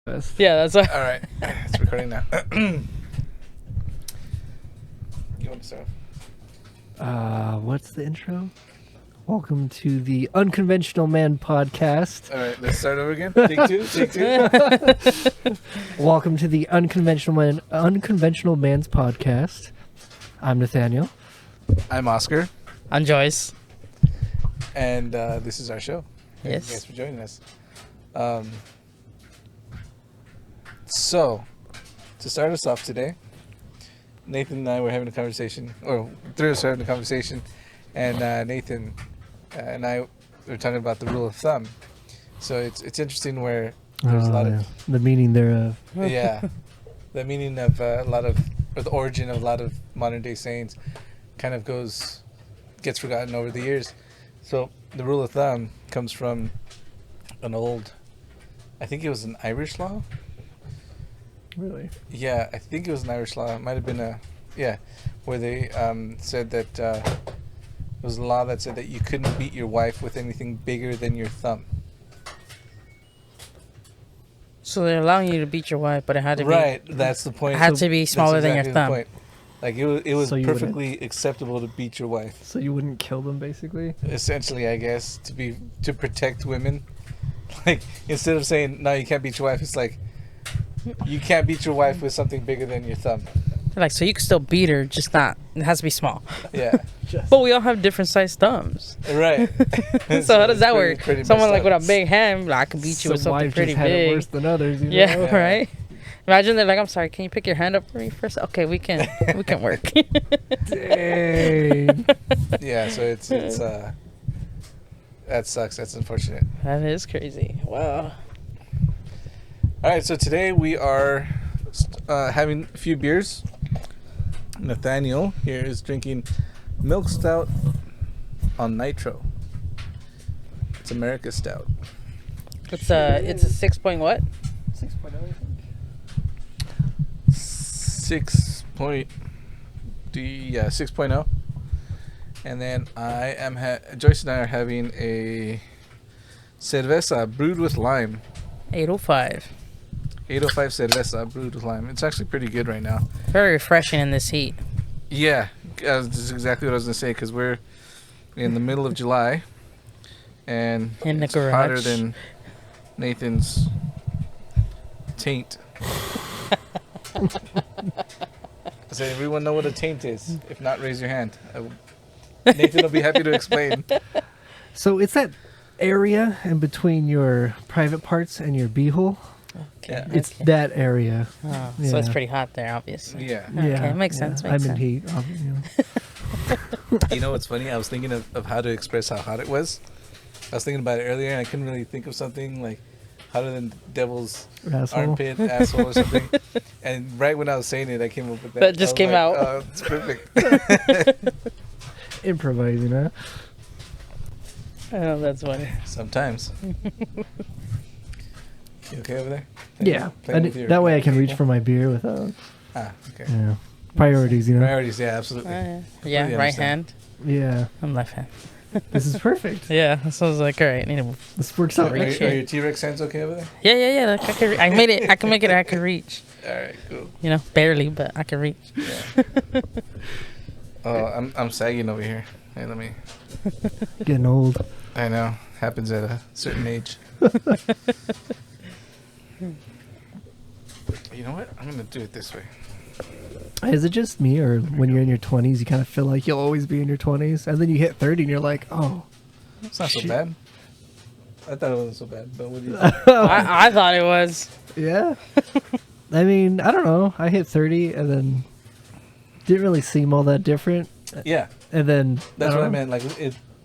Yeah, that's right. All right, it's recording now. You want to start off? What's the intro? Welcome to the Unconventional Man podcast. All right, let's start over again. Take two. Welcome to the Unconventional Man's podcast. I'm Nathaniel. I'm Oscar, I'm Joyce. and this is our show. Yes. Thanks for joining us. So, to start us off today, Nathan and I were having a conversation, or three of us were having a conversation, and Nathan and I were talking about the rule of thumb. So it's interesting where there's a lot of the meaning thereof. yeah, the meaning of a lot of, or the origin of a lot of modern day sayings kind of gets forgotten over the years. So the rule of thumb comes from an old, I think it was an Irish law. Really? Yeah, I think it was an Irish law. It might have been where they said that it was a law that said that you couldn't beat your wife with anything bigger than your thumb. So they're allowing you to beat your wife, but it had to Right, that's the point. It had to be smaller than your the thumb. point. Like it was So you perfectly acceptable to beat your wife. So you wouldn't kill them, basically? Essentially, I guess, to protect women. Like, instead of saying no, you can't beat your wife, it's like you can't beat your wife with something bigger than your thumb. Like, so you can still beat her, just not. It has to be small. Yeah, But we all have different sized thumbs. right. So how does that work? Pretty Someone like messed with up. a big hand, like, I can beat you with something wives pretty just had it big. worse than others, you know? Yeah, Yeah. right. Imagine they're like, I'm sorry, can you pick your hand up for me first? Okay, we can work. Dang. Yeah, so it's that sucks. That's unfortunate. That is crazy. Wow. All right, so today we are having a few beers. Nathaniel here is drinking milk stout on nitro. It's America Stout. It's a 6 point what? 6.0, I think. 6.0. And then I am Joyce and I are having a cerveza brewed with lime. 805. 805 cerveza brewed with lime. It's actually pretty good right now. Very refreshing in this heat. Yeah, this is exactly what I was gonna say, because we're in the middle of July, and In the it's hotter garage. than Nathan's taint. Does everyone know what a taint is? If not, raise your hand. Nathan will be happy to explain. So it's that area in between your private parts and your beehole. Okay. Yeah. It's okay. that area. Oh, so it's Yeah. pretty hot there, obviously. Yeah. Okay, makes sense, makes I'm sense. in heat. You know what's funny? I was thinking of how to express how hot it was. I was thinking about it earlier, and I couldn't really think of something like hotter than devil's Asshole. armpit, asshole, or something. And right when I was saying it, I came up with that. That just I was came like, out. Oh, it's perfect. Improvising, huh? Oh, that's funny. Sometimes. You okay over there? Yeah. Playing with your That way I can reach people? for my beer without, Okay. priorities, you know? Priorities, yeah, absolutely. Yeah, Completely right understand. hand. Yeah. I'm left hand. This is perfect. Yeah, so I was like, all right, I need to. This works Are, out. are Reach your it. T-Rex hands okay over there? Yeah. Like I can. I made it. I can make it. I can reach. All right, cool. You know, barely, but I can reach. Yeah. Oh, I'm sagging over here. Hey, let me. Getting old. I know. Happens at a certain age. You know what? I'm gonna do it this way. Is it just me, or when you're in your 20s, you kind of feel like you'll always be in your 20s, and then you hit 30 and you're like, oh, It's not so Shit. bad. I thought it wasn't so bad, but what do you think? I thought it was. yeah. I mean, I don't know. I hit 30 and then didn't really seem all that different, Yeah, and then that's don't what I know. meant. Like,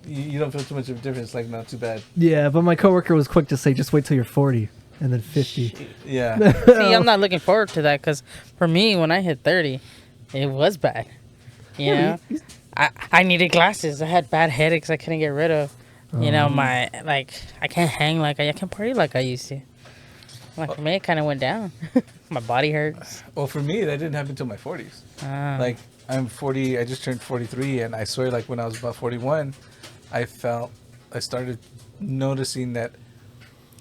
you don't feel too much of a difference. Like, not too bad. Yeah, but my coworker was quick to say, just wait till you're 40 and then 50. Yeah. See, I'm not looking forward to that because for me, when I hit 30, it was bad. You know, I needed glasses. I had bad headaches I couldn't get rid of. You know, I can't hang like I can't party like I used to. Like for me, it kind of went down. My body hurts. Well, for me, that didn't happen until my 40s. Like, I'm 40. I just turned 43, and I swear, like when I was about 41, I started noticing that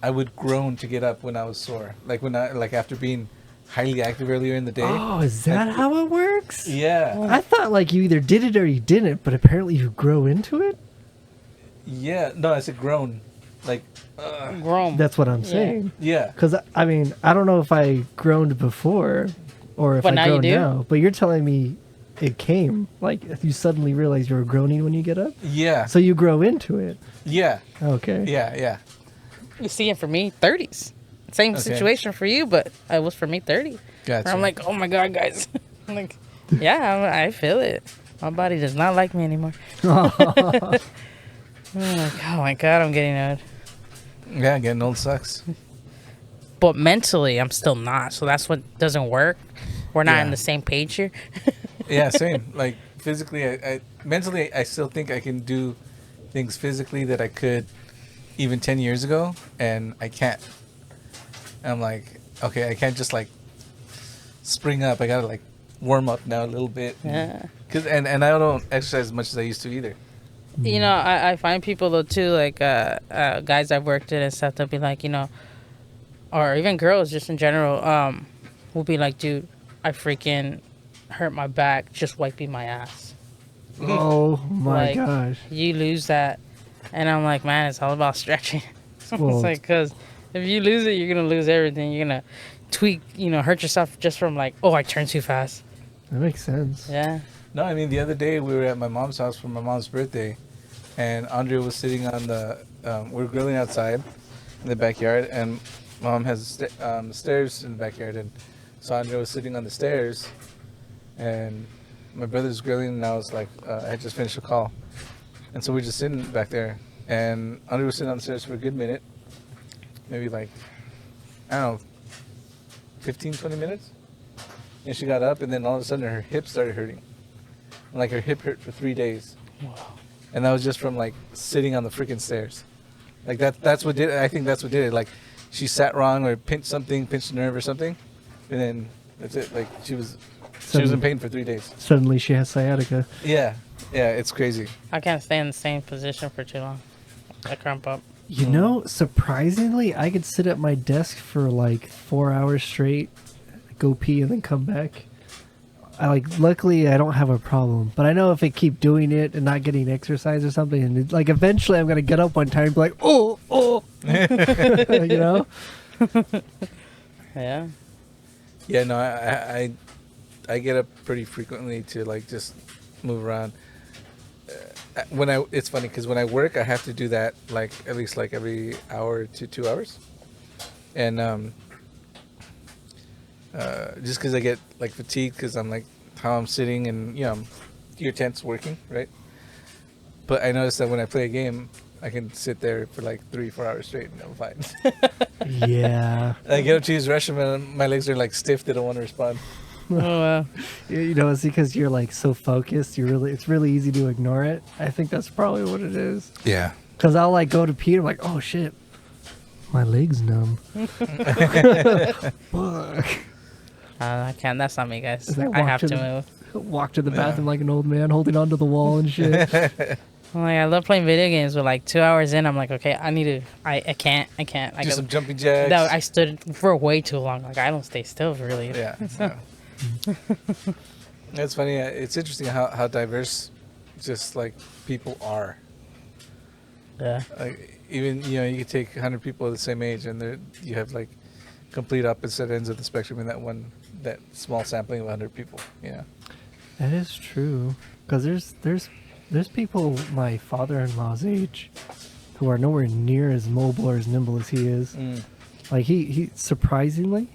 I would groan to get up when I was sore. Like after being highly active earlier in the day. Oh, is that like, how it works? Yeah. I thought like you either did it or you didn't, but apparently you grow into it. Yeah. No, I said groan. Like. Grown. That's what I'm saying. Yeah. Because I mean, I don't know if I groaned before or if But I now you groan do? now. But you're telling me it came like you suddenly realize you were groaning when you get up. Yeah. So you grow into it. Yeah. Okay. Yeah. Yeah. You see it for me, 30s. Same Okay. situation for you, but it was for me 30. Gotcha. Where I'm like, oh my God, guys. I'm like, yeah, I feel it. My body does not like me anymore. Oh my God, I'm getting old. Yeah, getting old sucks. But mentally, I'm still not. So that's what doesn't work. We're not Yeah. on the same page here. Yeah, same. Like physically, I mentally, I still think I can do things physically that I could even 10 years ago, and I can't. I'm like, okay, I can't just like spring up. I gotta like warm up now a little bit. Yeah. And I don't exercise as much as I used to either. You know, I find people though too, like guys I've worked with and stuff. They'll be like, you know, or even girls just in general, will be like, dude, I freaking hurt my back just wiping my ass. Oh my Like, gosh. You lose that, and I'm like, man, it's all about stretching. Well- It's like, because if you lose it, you're gonna lose everything. You're gonna tweak, you know, hurt yourself just from like, oh, I turned too fast. That makes sense. Yeah. No, I mean the other day we were at my mom's house for my mom's birthday, and Andrea was sitting on the. We were grilling outside in the backyard, and Mom has stairs in the backyard, and so Andrea was sitting on the stairs, and my brother's grilling, and I was like, I had just finished a call, and so we're just sitting back there, and Andrea was sitting on the stairs for a good minute, maybe like, I don't know, 15, 20 minutes, and she got up, and then all of a sudden her hip started hurting. Like her hip hurt for 3 days. Wow. And that was just from like sitting on the freaking stairs. Like that's what did it. I think that's what did it. Like she sat wrong or pinched a nerve or something. And then that's it. Like she was in pain for 3 days. Suddenly she has sciatica. Yeah. Yeah, it's crazy. I can't stay in the same position for too long. I cramp up. You know, surprisingly, I could sit at my desk for like 4 hours straight, go pee, and then come back. Luckily, I don't have a problem. But I know if I keep doing it and not getting exercise or something, and like eventually I'm gonna get up one time and be like, oh, you know? Yeah. Yeah, no, I get up pretty frequently to like just move around. It's funny because when I work, I have to do that like at least like every hour to 2 hours, and just because I get like fatigued because I'm like how I'm sitting and you know you're tense working, right? But I noticed that when I play a game, I can sit there for like 3-4 hours straight and I'm fine. Yeah. I get up to use the restroom and my legs are like stiff; they don't want to respond. Oh, wow. You know, it's because you're like so focused. It's really easy to ignore it. I think that's probably what it is. Yeah. Because I'll like go to pee and I'm like, oh shit, my leg's numb. Fuck. I can't. That's not me, guys. As I I walk have to to the- move. Walk to the bathroom like an old man holding onto the wall and shit. I'm like, I love playing video games, but like 2 hours in, I'm like, okay, I need to. I can't. I Do go, some jumping jacks. no, I stood for way too long. Like I don't stay still really. Yeah. Yeah. It's funny. It's interesting how diverse just like people are. Yeah. Like even you could take 100 people of the same age and you have like complete opposite ends of the spectrum in that small sampling of 100 people. Yeah. That is true. Because there's people my father-in-law's age who are nowhere near as mobile or as nimble as he is. Like he surprisingly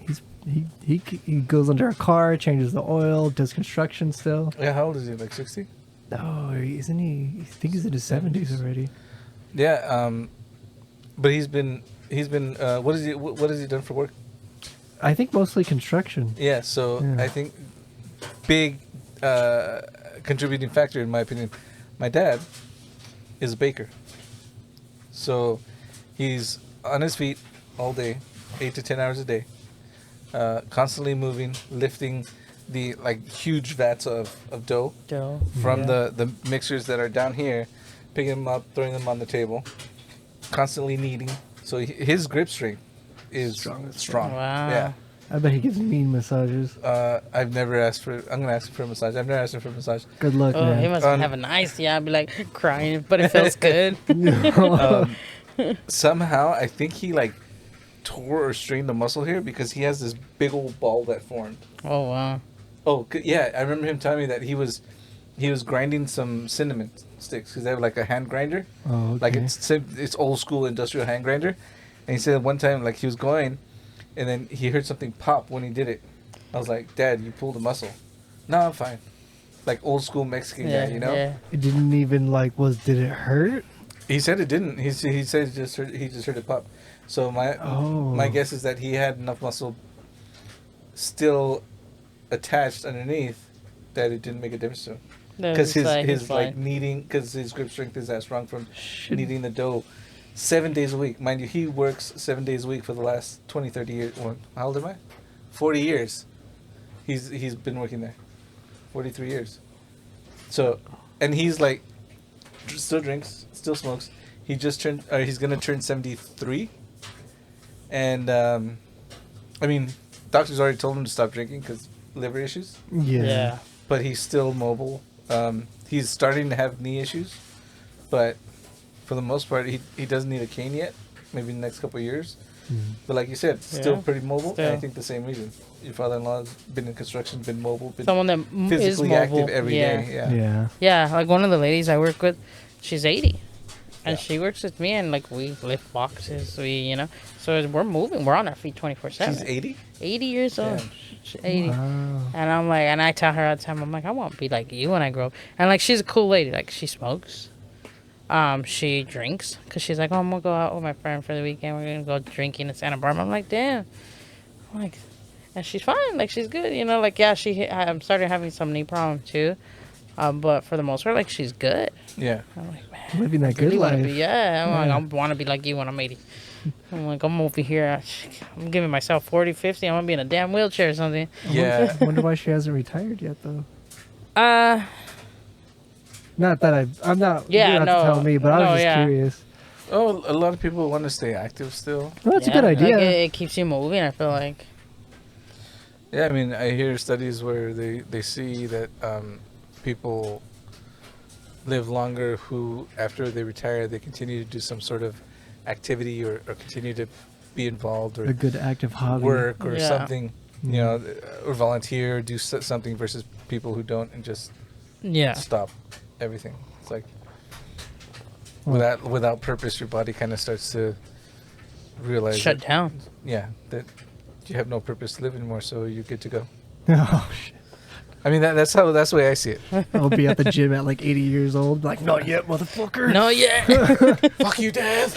he goes under a car, changes the oil, does construction still. Yeah. How old is he? Like 60? No, isn't he? I think he's in his 70s already. Yeah. But he's been what has he done for work? I think mostly construction. Yeah. So Yeah. I think big contributing factor in my opinion. My dad is a baker. So he's on his feet all day, 8 to 10 hours a day, constantly moving, lifting the like huge vats of dough Joe. from Yeah. the mixers that are down here, picking them up, throwing them on the table, constantly kneading, So his grip strength is strong. Wow. Yeah. I bet he gives mean massages. I've never asked for. I'm gonna ask him for a massage. I've never asked him for a massage. Good luck, Oh, he man. must have a nice. Yeah, I'd be like crying, but it feels good. Somehow, I think he like tore or strained the muscle here because he has this big old ball that formed. Oh wow. Oh yeah, I remember him telling me that he was grinding some cinnamon sticks because they have like a hand grinder. Oh, okay. Like it's old school industrial hand grinder, and he said one time like he was going, and then he heard something pop when he did it. I was like, Dad, you pulled a muscle. No, I'm fine. Like old school Mexican guy, you know. Yeah. It didn't even did it hurt? He said it didn't. He said he just heard it pop. So my guess is that he had enough muscle still attached underneath that it didn't make a difference to him. Because his kneading, because his grip strength is that strong from kneading the dough 7 days a week. Mind you, he works 7 days a week for the last 20, 30 years. Well, how old am I? 40 years. He's been working there. 43 years. So, and he's like, still drinks, still smokes. He just turned, he's going to turn 73. And, I mean, doctors already told him to stop drinking because liver issues. Yeah. But he's still mobile. He's starting to have knee issues. But for the most part, he doesn't need a cane yet. Maybe in the next couple of years. Mm-hmm. But like you said, still pretty mobile. Still. And I think the same reason. Your father-in-law's been in construction, been mobile, been Someone that physically is mobile. active every day. Yeah. Yeah, like one of the ladies I work with, she's 80. And she works with me, and like we lift boxes, so we're moving. We're on our feet 24/7. She's 80? 80 years old. Damn. She's 80. Wow. And I'm like, and I tell her all the time, I'm like, I want to be like you when I grow up. And like, she's a cool lady. Like, she smokes. She drinks because she's like, oh, I'm gonna go out with my friend for the weekend. We're gonna go drinking in Santa Barbara. I'm like, damn. I'm like, and she's fine. Like, she's good. Like, yeah, I'm started having some knee problems too. But for the most part, like, she's good. Yeah. I'm like, man, Living that I really good want to life. be. Yeah, I'm like, I want to be like you when I'm 80. I'm like, I'm over here. I'm giving myself 40, 50. I'm gonna be in a damn wheelchair or something. Yeah. I wonder why she hasn't retired yet, though. Not that I'm not. Yeah, you don't have to no, tell me, but I was no, just yeah. curious. Oh, a lot of people want to stay active still. Well, that's a good idea. Like, it keeps you moving, I feel like. Yeah, I mean, I hear studies where they see that people live longer who, after they retire, they continue to do some sort of activity or continue to be involved or A good active hobby. work or Yeah. something, or volunteer, or do something versus people who don't and just Yeah. stop everything. It's like Well- without purpose, your body kind of starts to realize Shut that, down. yeah, that you have no purpose to live anymore, so you're good to go. Oh shit! I mean, that's the way I see it. I'll be at the gym at like 80 years old. Like, not yet, motherfucker. No, yeah. Fuck you, Dad.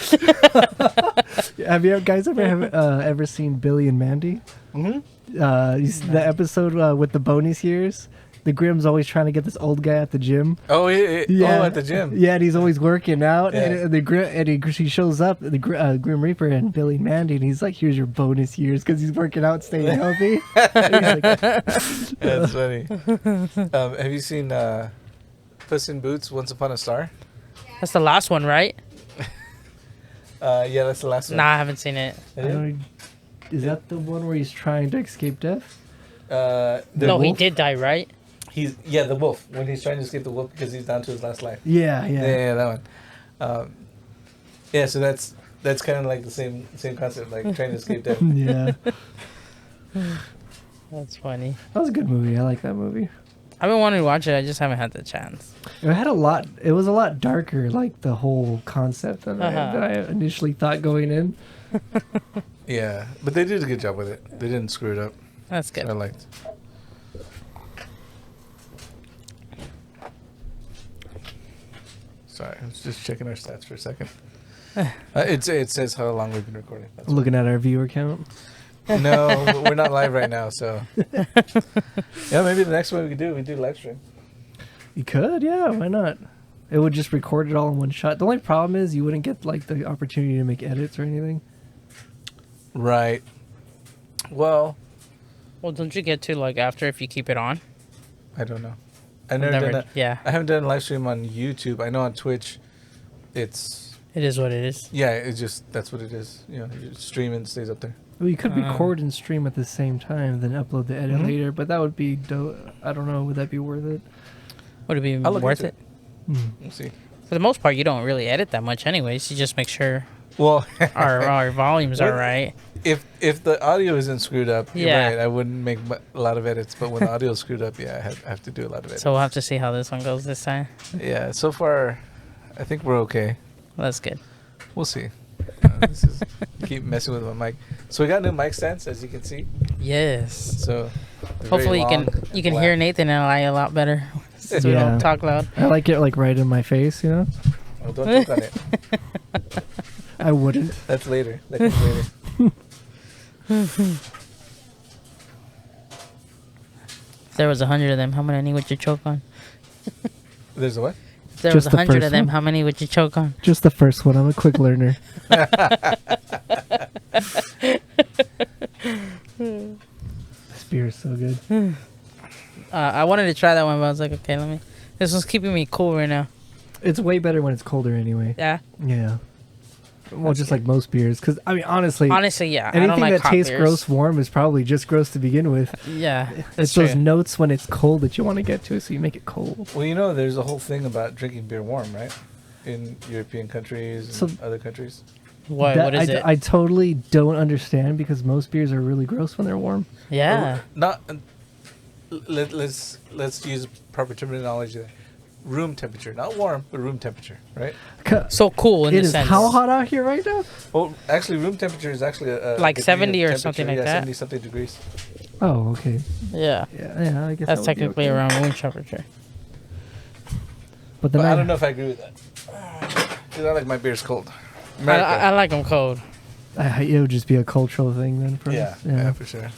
Have you guys ever seen Billy and Mandy? Mm-hmm. You see the episode with the bonus years? The Grimm's always trying to get this old guy at the gym. Oh, oh, at the gym. Yeah, and he's always working out. Yeah. And he shows up, the Grim Reaper and Billy and Mandy, and he's like, "Here's your bonus years," because he's working out, staying healthy. And he's like, That's funny. Have you seen Puss in Boots: Once Upon a Star? That's the last one, right? Yeah, that's the last one. Nah, I haven't seen it. I don't- is that the one where he's trying to escape death? The No, he wolf? did die, right? The wolf, when he's trying to escape the wolf because he's down to his last life. Yeah. Yeah, that one. Yeah, so that's kind of like the same concept, like trying to escape death. Yeah. That's funny. That was a good movie. I like that movie. I've been wanting to watch it. I just haven't had the chance. It was a lot darker, like the whole concept than I initially thought going in. Yeah, but they did a good job with it. They didn't screw it up. That's good. I liked. Sorry, I was just checking our stats for a second. It says how long we've been recording. That's Looking at our viewer count. No, we're not live right now, so yeah, maybe the next one we do live stream. You could, yeah, why not? It would just record it all in one shot. The only problem is you wouldn't get like the opportunity to make edits or anything. Right. Well, Don't you get to like after if you keep it on? I don't know. I've never done that. Yeah. I haven't done a live stream on YouTube. I know on Twitch, it's It is what it is. Yeah, it's just that's what it is. You know, you stream and it stays up there. Well, you could record and stream at the same time, then upload the edit later. But that would be I don't know. Would that be worth it? Would it be I'll look worth into it? We'll see. For the most part, you don't really edit that much, anyways. You just make sure Well, our volumes are right. if the audio isn't screwed up, you're Yeah. right, I wouldn't make a lot of edits. But when the audio is screwed up, yeah, I have to do a lot of edits. So we'll have to see how this one goes this time. Yeah, so far, I think we're okay. Well, that's good. We'll see. Keep messing with my mic. So we got new mic stands, as you can see. Yes. So they're Hopefully very you long can and hear black. Nathan and I a lot better, since we Yeah. don't talk loud. I like it like right in my face, you know. Oh, don't talk on it. I wouldn't. That's later. That comes later. If there was 100 of them, how many would you choke on? There's a what? If there Just was the 100 first of them, one? how many would you choke on? Just the first one. I'm a quick learner. This beer is so good. I wanted to try that one, but I was like, okay, let me. This one's keeping me cool right now. It's way better when it's colder anyway. Yeah. Yeah. Well, That's just good. like most beers, because I mean, honestly, Honestly, yeah. I anything don't like that hot tastes beers. gross warm is probably just gross to begin with. Yeah. It's That's those true. notes when it's cold that you want to get to, so you make it cold. Well, you know, there's a whole thing about drinking beer warm, right? In European countries and So- other countries. What That- is it? I totally don't understand because most beers are really gross when they're warm. yeah. Not. Let's use proper terminology. There. Room temperature, not warm, but room temperature, right? So cool in It the is sense. how hot out here right now? Well, actually, room temperature is actually a Like degree of 70 or temperature. something like yeah, that? 70 something degrees. Oh, okay. Yeah. Yeah, I guess That's that would be technically okay. around room temperature. But then But I don't know if I agree with that. Because I like my beers cold. America. I like them cold. It would just be a cultural thing then. For yeah, us. yeah, for sure.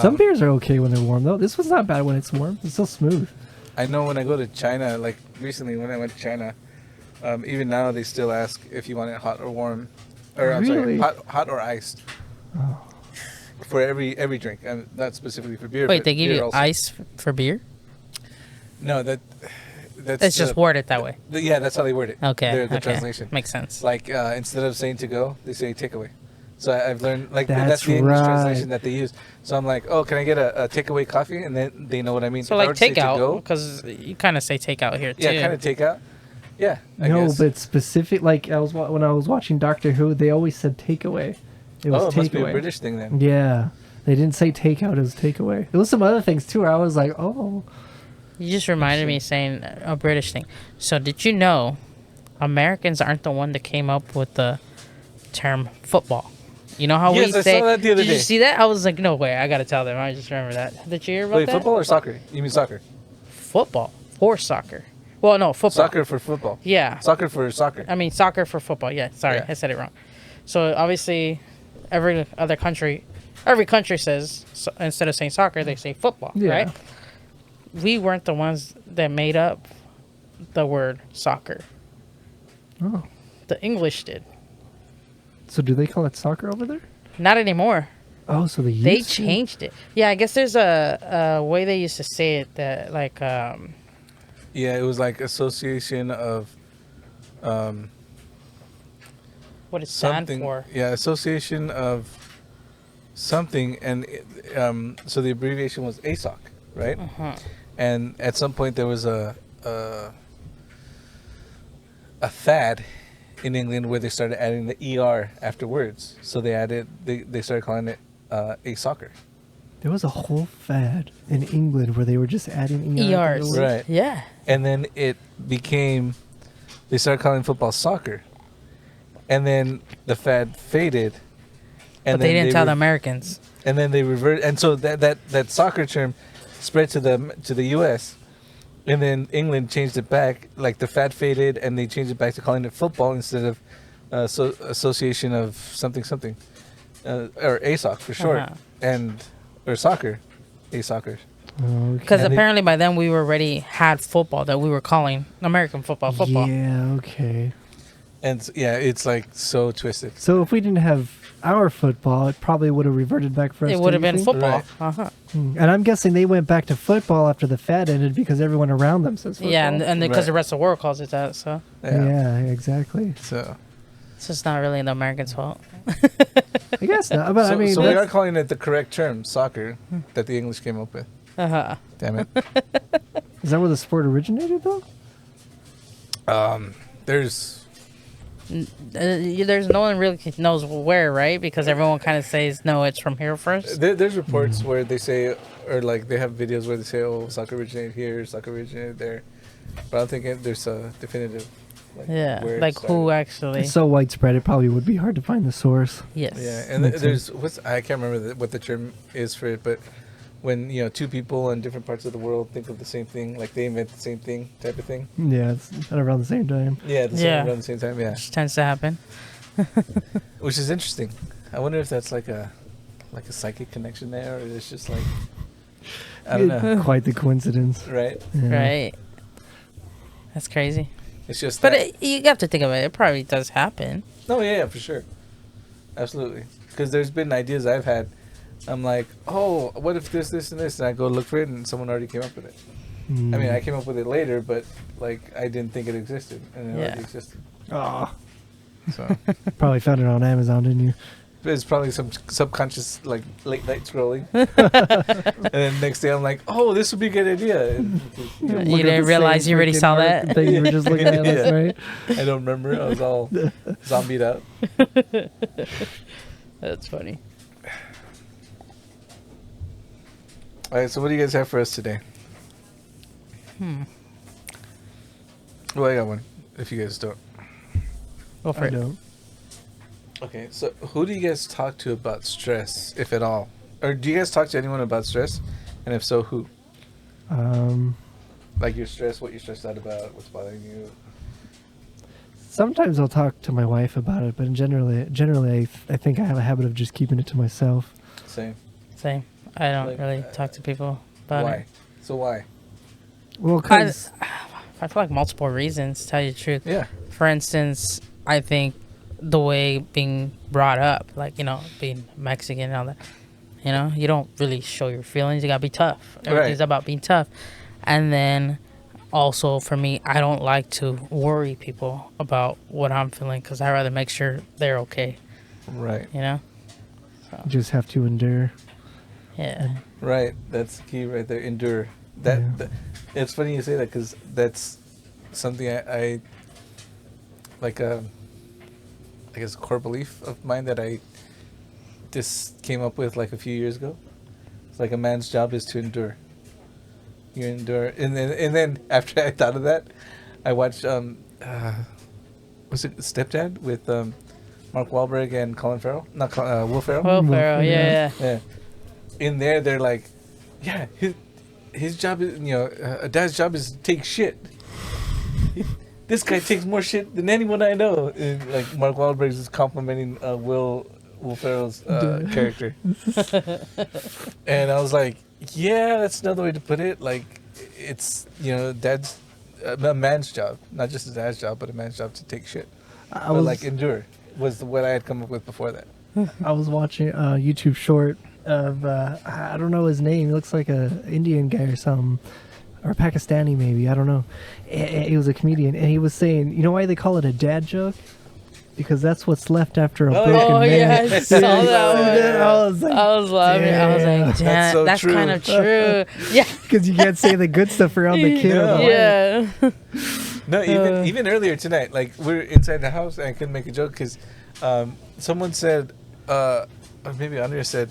Some beers are okay when they're warm though. This one's not bad when it's warm. It's still smooth. I know when I go to China, like recently when I went to China, even now they still ask if you want it hot or warm, or I'm Really? sorry, hot or iced Oh. for every drink, and not specifically for beer. Wait, but they give beer you also. ice for beer? No, that's It's just worded that way. Yeah, that's how they word it. Okay. The okay. translation. Makes sense. Like instead of saying to go, they say takeaway. So I've learned like That's that's the English right. translation that they use. So I'm like, oh, can I get a takeaway coffee? And then they know what I mean. So If I like were to say to takeout, go, because you kind of say takeout here too. yeah, kind of takeout. Yeah, I No, guess. but specific. Like when I was watching Doctor Who, they always said takeaway. It was it must be a takeaway. British thing then. Yeah, they didn't say takeout. It was takeaway. There was some other things too. Where I was like, oh, You just reminded me saying a British thing. So did you know Americans aren't the one that came up with the term football? You know how Yes, we I say? saw that the other Did you day. see that? I was like, no way. I gotta tell them. I just remember that. Did you hear about Wait, that? football or soccer? You mean soccer? Football or soccer? Well, no, football. Soccer for football. Yeah. Soccer for soccer. I mean, soccer for football. Yeah, sorry, Yeah. I said it wrong. So obviously, every country says so, instead of saying soccer, they say football, Yeah. right? We weren't the ones that made up the word soccer. oh. The English did. So do they call it soccer over there? Not anymore. Oh, so they used They to? changed it. Yeah, I guess there's a way they used to say it that like Yeah, it was like association of what it stand something. for. Yeah, association of something, and so the abbreviation was ASOC, right? Uh-huh. And at some point there was a fad in England where they started adding the ER after words. So they started calling it a soccer. There was a whole fad in England where they were just adding ER. ERs. to the word. Right. Yeah. And then it became, they started calling football soccer. And then the fad faded. But they didn't tell the Americans. And then they reverted, and so that soccer term spread to the U.S. And then England changed it back, like the fad faded, and they changed it back to calling it football instead of association of something, or ASOC for short, Uh-huh. or soccer, ASOCcer. Okay. Because And they- apparently by then we already had football that we were calling American football. Yeah, okay. And yeah, it's like so twisted. So if we didn't have, our football, it probably would have reverted back for us. It would have don't been you think? football. Right. Uh-huh. And I'm guessing they went back to football after the fad ended because everyone around them says football. Yeah, and because Right. the rest of the world calls it that, so Yeah, exactly. So, it's just not really the Americans' fault. I guess not. But I mean, so we that's- are calling it the correct term, soccer, that the English came up with. Uh-huh. Damn it. is that where the sport originated, though? There's There's no one really knows where, right? Because everyone kind of says, no, it's from here first. there's reports where they say, or like they have videos where they say, oh, soccer originated here, soccer originated there. But I don't think there's a definitive. Like, Yeah, where it like who started. actually? It's so widespread, it probably would be hard to find the source. Yes. Yeah, and Makes there's I can't remember what the term is for it, but when two people in different parts of the world think of the same thing, like they invent the same thing, type of thing. Yeah, it's at around the same time. Yeah, Yeah. around the same time. Yeah, Which tends to happen. which is interesting. I wonder if that's like a psychic connection there, or it's just like I don't know, Quite the coincidence. right? Yeah. Right. That's crazy. It's just But that. you have to think of it. It probably does happen. No, yeah, for sure, absolutely. Because there's been ideas I've had. I'm like, oh, what if this, and this, and I go look for it, and someone already came up with it. I mean, I came up with it later, but like I didn't think it existed, and it already existed. Oh, So probably found it on Amazon, didn't you? it's probably some subconscious like late night scrolling, and then next day I'm like, oh, this would be a good idea. And You Look at didn't the realize same you already freaking saw art that? thing you were just looking at last Yeah. night. I don't remember. I was all zombied out. That's funny. All right, so what do you guys have for us today? Well, I got one. If you guys don't. Go for I it. don't. Okay, so who do you guys talk to about stress, if at all? Or do you guys talk to anyone about stress? And if so, who? Like your stress, what you're stressed out about, what's bothering you? Sometimes I'll talk to my wife about it, but generally, I think I have a habit of just keeping it to myself. Same. Same. I don't Like, really talk to people about Why? it. So why? Well, because I feel like multiple reasons, to tell you the truth. Yeah. For instance, I think the way being brought up, like, being Mexican and all that, you don't really show your feelings. You gotta be tough. Everything's about being tough. And then also for me, I don't like to worry people about what I'm feeling because I rather make sure they're okay, Right. you just have to endure. Yeah. Right. That's the key right there. Endure. That, Yeah. that it's funny you say that because that's something I like I guess a core belief of mine that I just came up with like a few years ago. It's like a man's job is to endure. You endure, and then after I thought of that, I watched was it Stepdad with Mark Wahlberg and Colin Farrell? Not Will Ferrell. Will Ferrell, yeah. Yeah. In there, they're like, yeah, his job is, a dad's job is to take shit. This guy takes more shit than anyone I know. And, like Mark Wahlberg is complimenting Will Ferrell's character, and I was like, yeah, that's another way to put it. Like, it's dad's a man's job, not just a dad's job, but a man's job to take shit. I But was like endure was what I had come up with before that. I was watching a YouTube short of I don't know his name. He looks like a Indian guy or something, or Pakistani maybe. I don't know. He was a comedian, and he was saying, you know why they call it a dad joke? Because that's what's left after a broken Oh, man. yeah, I saw that one. I was like, I was laughing. I was damn. like, damn, so that's true. kind of true. Yeah. because you can't say the good stuff around the kid. or the wife. Yeah. No, even earlier tonight, like we're inside the house and I couldn't make a joke because someone said, or maybe Andrea said,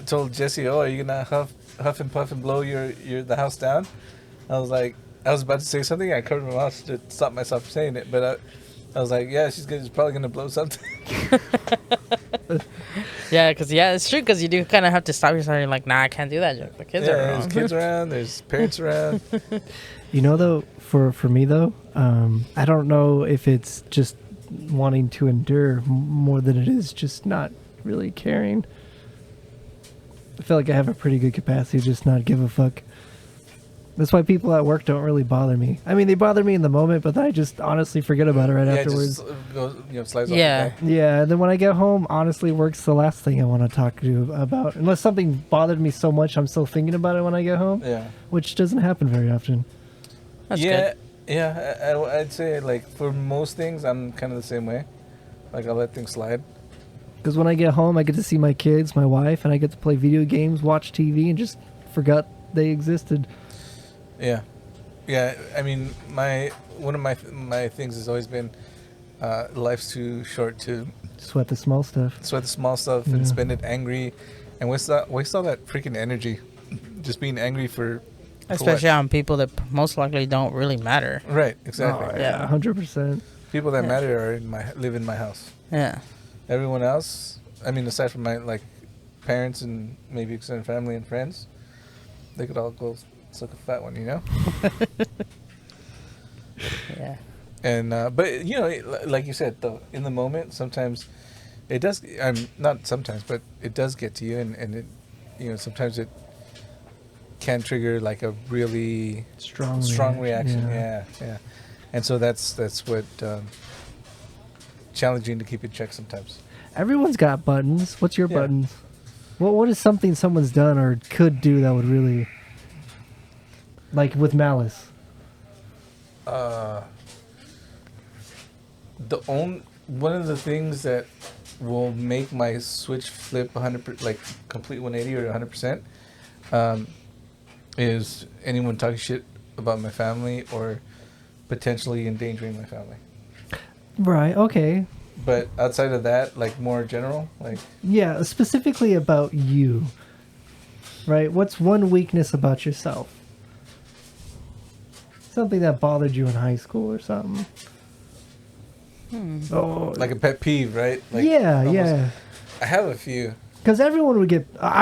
told Jesse, "Oh, are you gonna huff and puff and blow the house down?" I was like, I was about to say something, I covered my mouth to stop myself from saying it, but I was like, yeah, she's probably gonna blow something. Yeah, because it's true. Because you do kind of have to stop yourself. You're like, nah, I can't do that joke. The kids are There's wrong. kids around, there's parents around. You know, though, for me though, I don't know if it's just wanting to endure more than it is just not really caring. I feel like I have a pretty good capacity to just not give a fuck. That's why people at work don't really bother me. I mean, they bother me in the moment, but then I just honestly forget about it right Yeah, it afterwards. just goes, slides off Yeah. the back. Yeah, and then when I get home, honestly, work's the last thing I want to talk to you about. Unless something bothered me so much, I'm still thinking about it when I get home, Yeah. which doesn't happen very often. That's yeah, good. yeah. I'd say like for most things, I'm kind of the same way. Like I'll let things slide. Because when I get home, I get to see my kids, my wife, and I get to play video games, watch TV, and just forgot they existed. Yeah, yeah. I mean, one of my things has always been life's too short to Sweat the small stuff. sweat the small stuff Yeah. and spend it angry, and waste all that freaking energy, just being angry for Especially what? on people that most likely don't really matter. Right, exactly. Oh, Yeah. 100%. People that Yeah. matter are live in my house. Yeah. Everyone else, I mean, aside from my parents and maybe extended family and friends, they could all go suck a fat one, Yeah. And but like you said, though, in the moment, sometimes it does. Not sometimes, but it does get to you, and it, sometimes it can trigger like a really Strong reaction. Yeah, and so that's what challenging to keep in check sometimes. Everyone's got buttons. What's your Yeah. buttons? What is something someone's done or could do that would really, like with malice? One of the things that will make my switch flip 100%, like complete 180 or 100%, is anyone talking shit about my family or potentially endangering my family. Right. Okay. But outside of that, like more general, like Yeah. Specifically about you. Right. What's one weakness about yourself? Something that bothered you in high school or something. Oh. a pet peeve, right? Like yeah. almost- Yeah. I have a few. Because I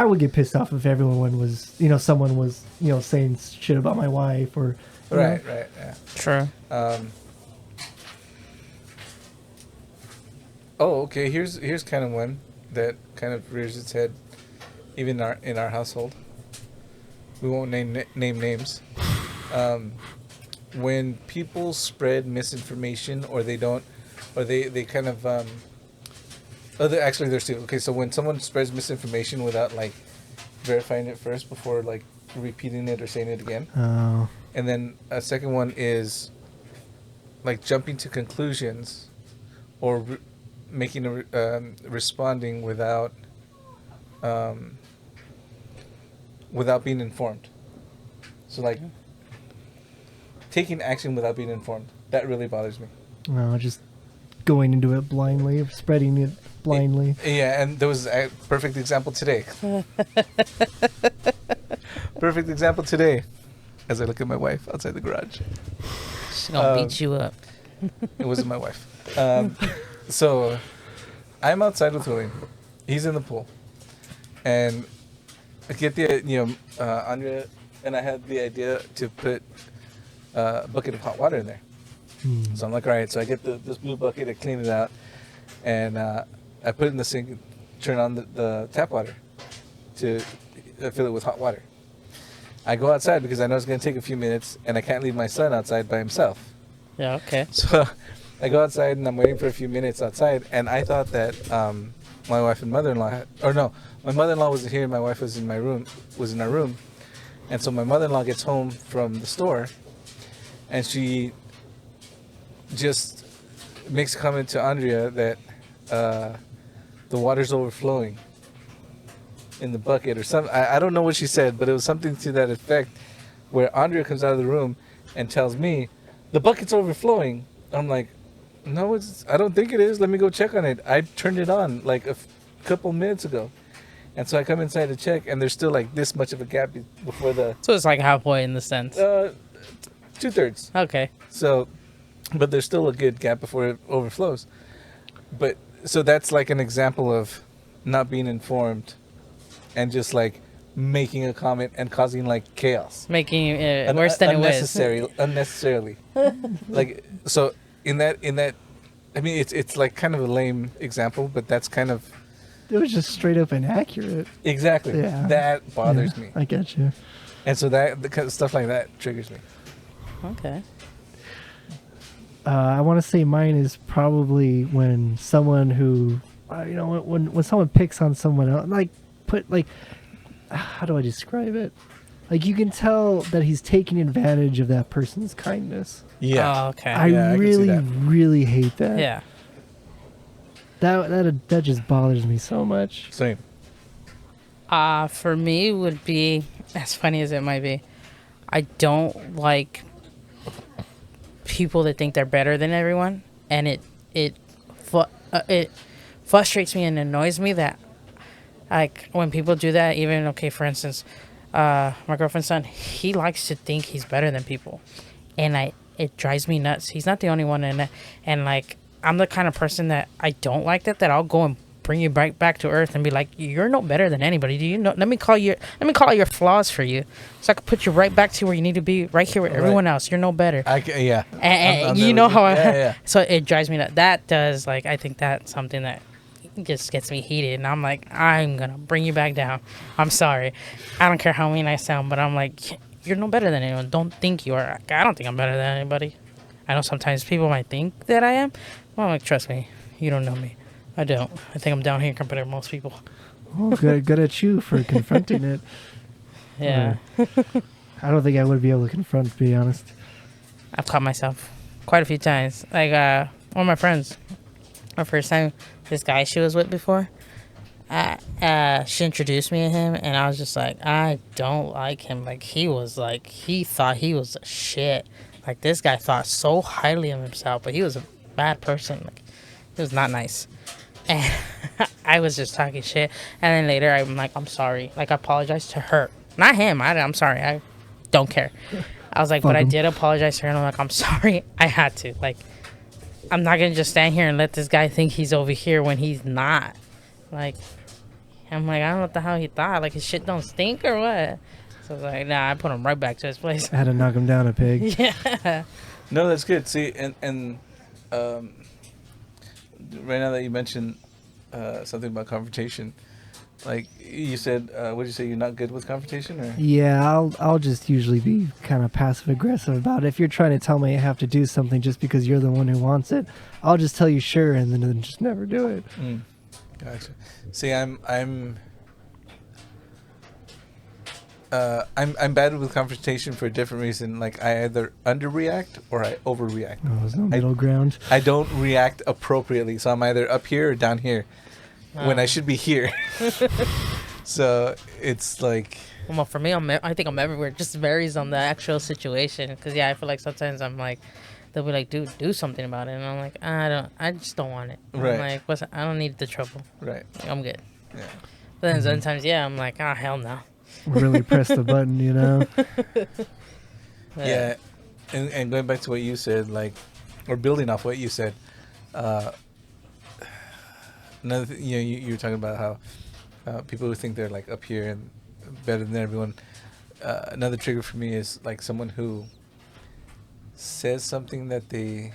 would get pissed off if everyone was, someone was, saying shit about my wife or. you know. Right, yeah. True. Okay. Here's kind of one that kind of rears its head, even in our household. We won't name names. When people spread misinformation, or they don't, or they kind of actually there's two. Okay, so when someone spreads misinformation without verifying it first before repeating it or saying it again, Oh. and then a second one is jumping to conclusions or responding without being informed. So taking action without being informed, that really bothers me. No, just going into it blindly, spreading it blindly. Yeah, and there was a perfect example today. Perfect example today, as I look at my wife outside the garage. She's gonna beat you up. It wasn't my wife. So I'm outside with William. He's in the pool, and I get Andrea and I had the idea to put a bucket of hot water in there. So I'm like, all right. So I get this blue bucket, I clean it out, and I put it in the sink, turn on the tap water to fill it with hot water. I go outside because I know it's going to take a few minutes, and I can't leave my son outside by himself. Yeah. Okay. So I go outside, and I'm waiting for a few minutes outside, and I thought that my wife and mother-in-law my mother-in-law wasn't here, my wife was in our room, and so my mother-in-law gets home from the store, and she just makes a comment to Andrea that the water's overflowing in the bucket or something. I don't know what she said, but it was something to that effect, where Andrea comes out of the room and tells me, the bucket's overflowing. I'm like, no, I don't think it is. Let me go check on it. I turned it on a couple minutes ago. And so I come inside to check, and there's still this much of a gap before the... So it's halfway in the sense. 2/3. Okay. So, but there's still a good gap before it overflows. But, so that's an example of not being informed and just making a comment and causing chaos. Making it worse than it was. Unnecessarily. So in that, I mean, it's kind of a lame example, but that's kind of just straight up inaccurate. Exactly. Yeah. That bothers Yeah, me. I get you. And so that the kind of stuff like that triggers me. Okay. I want to say mine is probably when someone who, when someone picks on someone else, how do I describe it? Like you can tell that he's taking advantage of that person's kindness. Yeah. Oh, okay. I Yeah, I can see really, that. really hate that. yeah. That just bothers me so much. Same. For me would be, as funny as it might be, I don't like people that think they're better than everyone, and it frustrates me and annoys me that, like, when people do that. Even, okay, for instance, my girlfriend's son, he likes to think he's better than people, and it drives me nuts. He's not the only one in it, and like I'm the kind of person that I don't like that I'll go and bring you back to earth and be like, you're no better than anybody. Do you know? Let me call out your flaws for you, so I can put you right back to where you need to be, right here with everyone else. You're no better. Yeah. And you know how yeah. So it drives me nuts. That does, like, I think that's something that just gets me heated, and I'm like, I'm gonna bring you back down. I'm sorry. I don't care how mean I sound, but I'm like, you're no better than anyone. Don't think you are. I don't think I'm better than anybody. I know sometimes people might think that I am. Well, I'm like, trust me, you don't know me. I don't. I think I'm down here compared to most people. Oh, good at you for confronting it. Yeah. I don't think I would be able to confront, to be honest. I've caught myself quite a few times. Like, one of my friends, our first time, this guy she was with before, she introduced me to him, and I was just like, I don't like him. Like, he thought he was a shit. Like, this guy thought so highly of himself, but he was a bad person. Like, he was not nice. And I was just talking shit. And then later, I'm like, I'm sorry. Like, I apologized to her. Not him. I'm sorry. I don't care. I was like, Fuck but I him. did apologize to her. And I'm like, I'm sorry. I had to. Like, I'm not going to just stand here and let this guy think he's over here when he's not. Like, I'm like, I don't know what the hell he thought. Like, his shit don't stink or what? So I was like, nah, I put him right back to his place. I had to knock him down a peg. Yeah. No, that's good. See, and right now that you mentioned something about confrontation, like you said, what did you say? You're not good with confrontation, or? Yeah, I'll just usually be kind of passive aggressive about it. If you're trying to tell me I have to do something just because you're the one who wants it, I'll just tell you sure and then just never do it. Gotcha. See, I'm bad with confrontation for a different reason. Like, I either underreact or I overreact. Oh, there's no middle ground. I don't react appropriately, so I'm either up here or down here when I should be here. So it's like, Well, for me, I think I'm everywhere. It just varies on the actual situation. Because, yeah, I feel like sometimes I'm like, they'll be like, dude, do something about it. And I'm like, I just don't want it. Right. I'm like, I don't need the trouble. right. Like, I'm good. Yeah. But then sometimes, yeah, I'm like, hell no. Really press the button, you know? Yeah. And going back to what you said, like, or building off what you said, another thing, you were talking about how people who think they're like up here and better than everyone. Another trigger for me is like someone who says something that they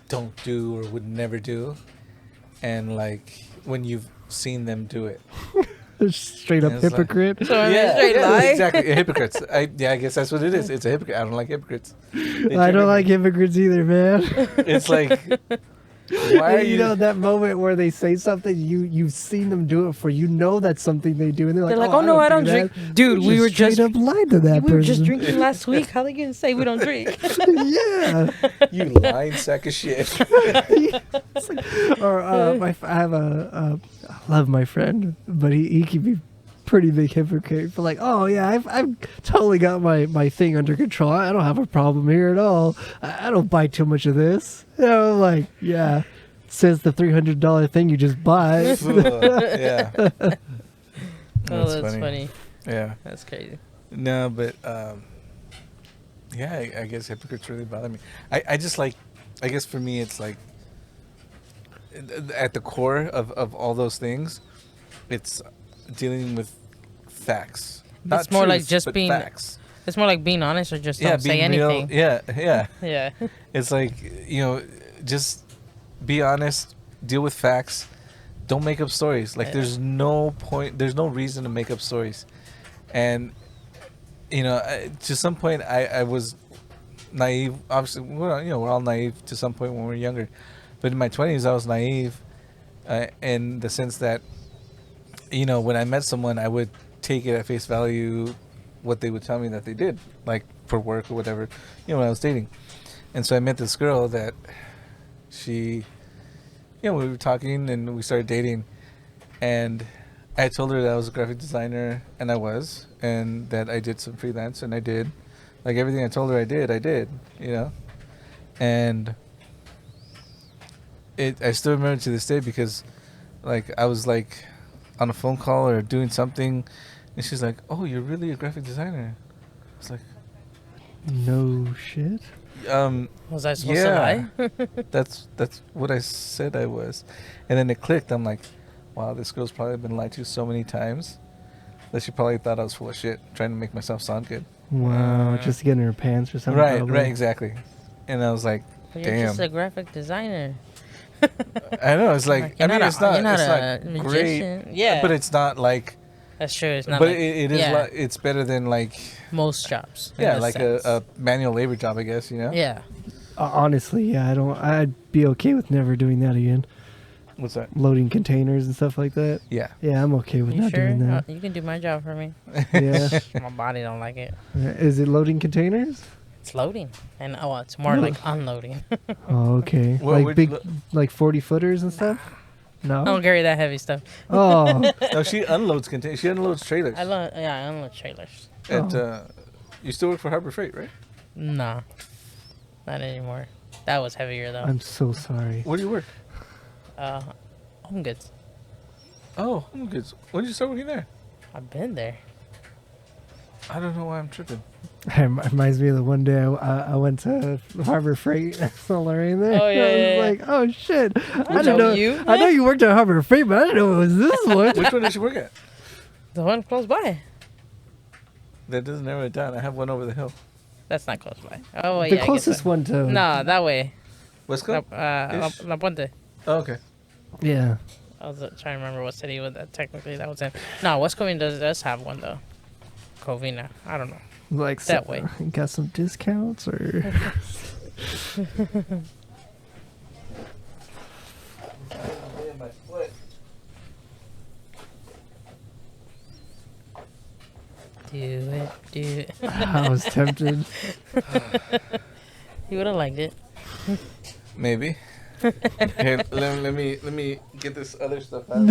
don't do or would never do, and like when you've seen them do it. Straight up Yeah, it's like- hypocrite. So I'm a straight lie. Exactly. Hypocrites. I guess that's what it is. It's a hypocrite. I don't like hypocrites. They I trigger don't like me. hypocrites either, man. It's like, why are And you? you know that moment where they say something, you've seen them do it for, you know that's something they do, and they're like, They're like, oh no, I don't do drink. that." Dude, You we were straight just up lied to that we were person. just drinking last week. How they gonna say we don't drink? Yeah. You lying sack of shit. Or I love my friend, but he can be pretty big hypocrite for like, oh yeah, I've totally got my thing under control. I don't have a problem here at all. I don't buy too much of this. You know, like, yeah, says the $300 thing you just bought. Yeah. Oh, that's funny. Yeah. That's crazy. No, but yeah, I guess hypocrites really bother me. I just like, I guess for me it's like at the core of all those things, it's dealing with facts. Not It's more like truths, just but being- facts. It's more like being honest or just don't say being real. anything. Yeah. Yeah. It's like, just be honest, deal with facts, don't make up stories. Like, Yeah. there's no point. There's no reason to make up stories. And to some point, I was naive. Obviously, we're all naive to some point when we're younger. But in my 20s, I was naive in the sense that, when I met someone, I would take it at face value what they would tell me that they did, like for work or whatever, when I was dating. And so I met this girl that she, we were talking and we started dating. And I told her that I was a graphic designer, and I was, and that I did some freelance, and I did. Like, everything I told her I did, And I still remember to this day because, like, I was, like, on a phone call or doing something, and she's like, "Oh, you're really a graphic designer?" I was like, No shit. Was I supposed to lie? that's what I said I was. And then it clicked. I'm like, wow, this girl's probably been lied to so many times that she probably thought I was full of shit, trying to make myself sound good. Wow, just to get in her pants or something. Right, probably. right, exactly. And I was like, But you're damn. just a graphic designer. I know, it's like, I You're mean, not it's not you're not it's a not great. magician. Yeah. But it's not like, That's true. It's not but like it is, yeah, it's better than like, most jobs. in yeah, this like sense. a manual labor job, I guess, Yeah. Honestly, yeah, I'd be okay with never doing that again. What's that? Loading containers and stuff like that. Yeah. Yeah, I'm okay with You not sure? doing that. You can do my job for me. Yeah. My body don't like it. Is it loading containers? It's loading, and it's more like unloading. Oh, okay. Well, like would big, lo- like 40 footers and stuff. No. I don't carry that heavy stuff. Oh, No, she unloads containers. She unloads trailers. I unload trailers. You still work for Harbor Freight, right? Nah, not anymore. That was heavier though. I'm so sorry. Where do you work? Home goods. Oh, Home Goods. When did you start working there? I've been there. I don't know why I'm tripping. It reminds me of the one day I went to Harbor Freight. I saw Lorraine there. Oh, yeah, I was yeah, yeah. like, oh shit! I know didn't know you. I know you worked at Harbor Freight, but I didn't know it was this one. Which one did you work at? The one close by. That doesn't narrow it down. I have one over the hill. That's not close by. Oh, The yeah. I guess closest so. one to. Nah, that way. West La, Coast? La Puente. Oh, okay. Yeah. I was trying to remember what city that technically that was in. No, West Covina does have one though. Covina. I don't know. Like That way. Got some discounts or. Do it. I was tempted. You would have liked it. Maybe. Okay, let me get this other stuff out.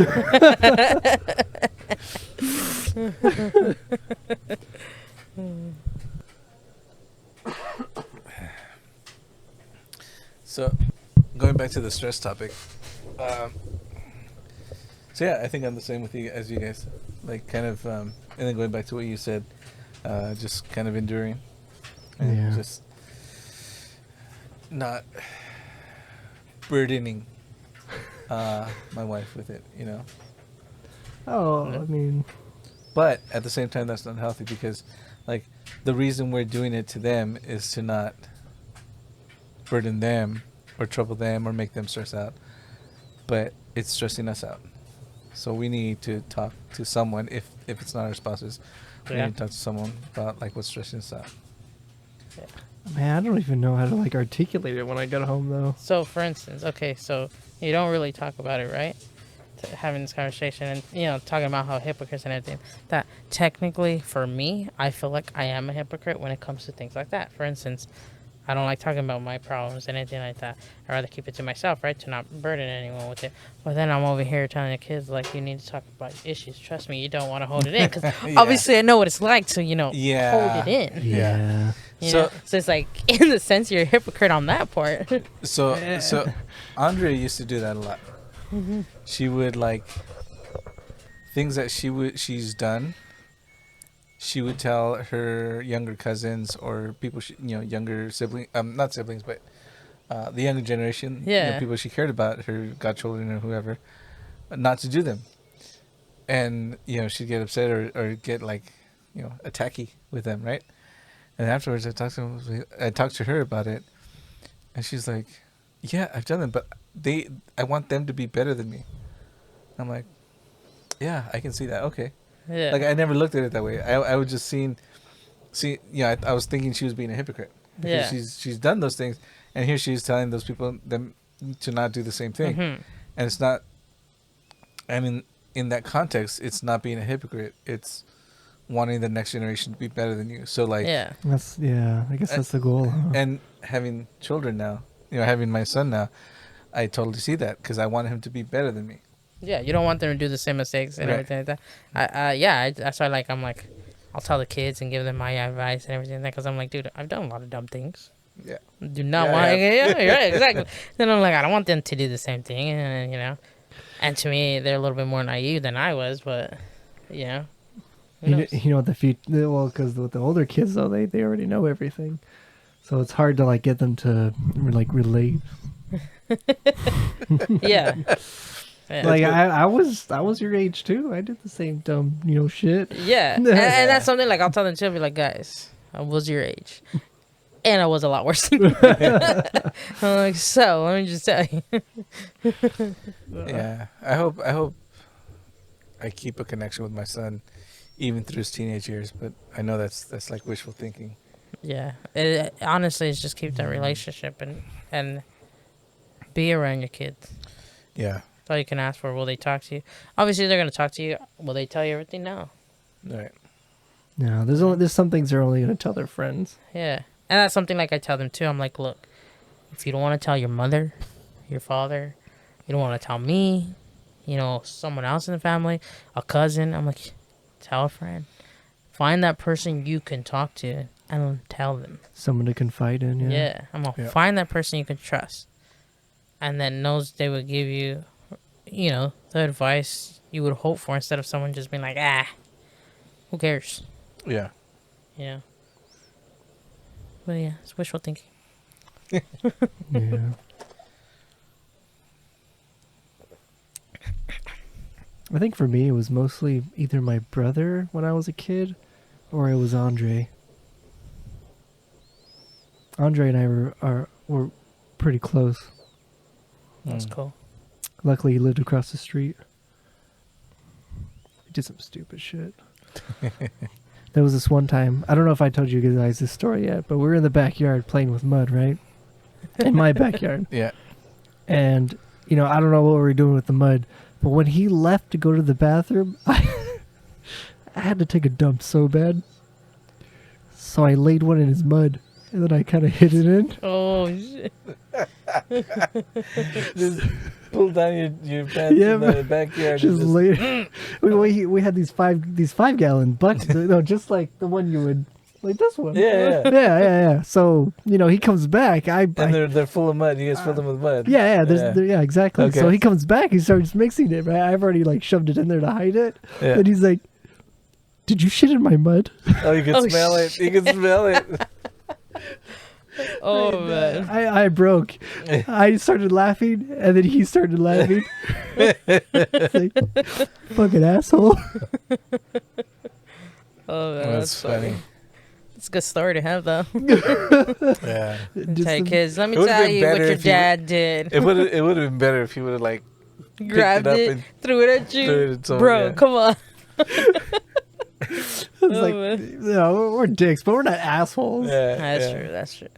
So, going back to the stress topic. So yeah, I think I'm the same with you as you guys. Like, kind of, and then going back to what you said, just kind of enduring, and Yeah. just not burdening my wife with it, Oh, Yeah. I mean, But at the same time, that's not healthy because, like, the reason we're doing it to them is to not burden them or trouble them or make them stress out. But it's stressing us out. So we need to talk to someone, if it's not our spouses, we Yeah. need to talk to someone about, like, what's stressing us out. man, I don't even know how to like articulate it when I get home though. So, for instance, okay, so you don't really talk about it, right? Having this conversation and talking about how hypocrites and everything. That technically, for me, I feel like I am a hypocrite when it comes to things like that. For instance, I don't like talking about my problems and anything like that. I'd rather keep it to myself, right? To not burden anyone with it. But then I'm over here telling the kids, like, you need to talk about issues. Trust me, you don't want to hold it in. Because Yeah. obviously I know what it's like to, Yeah. hold it in. Yeah. So it's like, in the sense, you're a hypocrite on that part. So Andrea used to do that a lot. She would, like, things that she's done. She would tell her younger cousins or people, younger siblings, not siblings, but the younger generation, Yeah. people she cared about, her godchildren or whoever, not to do them. And, she'd get upset or get, like, attacky with them, right? And afterwards, I talked to her about it, and she's like, "Yeah, I've done them, but I want them to be better than me." I'm like, yeah, I can see that. Okay. Yeah. Like I never looked at it that way. I was just I was thinking she was being a hypocrite because Yeah. she's done those things, and here she's telling those people them to not do the same thing, Mhm. and it's not. I mean, in that context, it's not being a hypocrite. It's wanting the next generation to be better than you. So like, Yeah. I guess that's the goal. Huh? and having children now, having my son now, I totally see that because I want him to be better than me. Yeah, you don't want them to do the same mistakes and Right. everything like that. That's why I'm like, I'll tell the kids and give them my advice and everything like that because I'm like, dude, I've done a lot of dumb things. Yeah. Do not Yeah, want. I Yeah, right, exactly. Then I'm like, I don't want them to do the same thing, and and to me, they're a little bit more naive than I was, but who You knows? know the future. Well, because with the older kids though, they already know everything, so it's hard to like get them to like relate. Yeah. Yeah. Like I was your age too. I did the same dumb shit. Yeah, and that's something like I'll tell them too. I'll be like, guys, I was your age, and I was a lot worse. Than you. I'm like, so let me just tell you. Yeah, I hope I keep a connection with my son, even through his teenage years. But I know that's like wishful thinking. Yeah, honestly, it's just keep that relationship and be around your kids. Yeah. That's all you can ask for. Will they talk to you? Obviously, they're gonna talk to you. Will they tell you everything? No. All right. No, there's some things they're only gonna tell their friends. Yeah, and that's something like I tell them too. I'm like, look, if you don't want to tell your mother, your father, you don't want to tell me, someone else in the family, a cousin. I'm like, tell a friend. Find that person you can talk to and tell them. Someone to confide in. Yeah, I'm gonna find that person you can trust, and then knows they will give you, the advice you would hope for instead of someone just being like, who cares? Yeah. Yeah. But yeah, it's wishful thinking. Yeah. I think for me it was mostly either my brother when I was a kid, or it was Andre. Andre and I were pretty close. That's cool. Luckily, he lived across the street. He did some stupid shit. There was this one time, I don't know if I told you guys this story yet, but we were in the backyard playing with mud, right? In my backyard. Yeah. And, I don't know what we were doing with the mud, but when he left to go to the bathroom, I had to take a dump so bad. So I laid one in his mud, and then I kind of hid it in. Oh, shit. Just pull down your pants in the backyard. Just laid. we had these 5 gallon buckets. No, just like the one you would, like this one. Yeah. So he comes back. And they're full of mud. You guys fill them with mud. Yeah. Yeah, exactly. Okay. So he comes back. He starts mixing it. Right? I've already like shoved it in there to hide it. Yeah. And he's like, "Did you shit in my mud?" Oh, you can smell it. You can smell it. Oh, man. I broke. I started laughing, and then he started laughing. It's like, fucking asshole. Oh, man. That's funny. It's a good story to have, though. Yeah. Tell your kids, let me It would've tell been you what better your if you- dad did. It would have been better if he would have like Grabbed up it, and threw it at you. threw it at someone, Bro, yeah. come on. It's Oh, like, man. we're dicks, but we're not assholes. Yeah. That's true.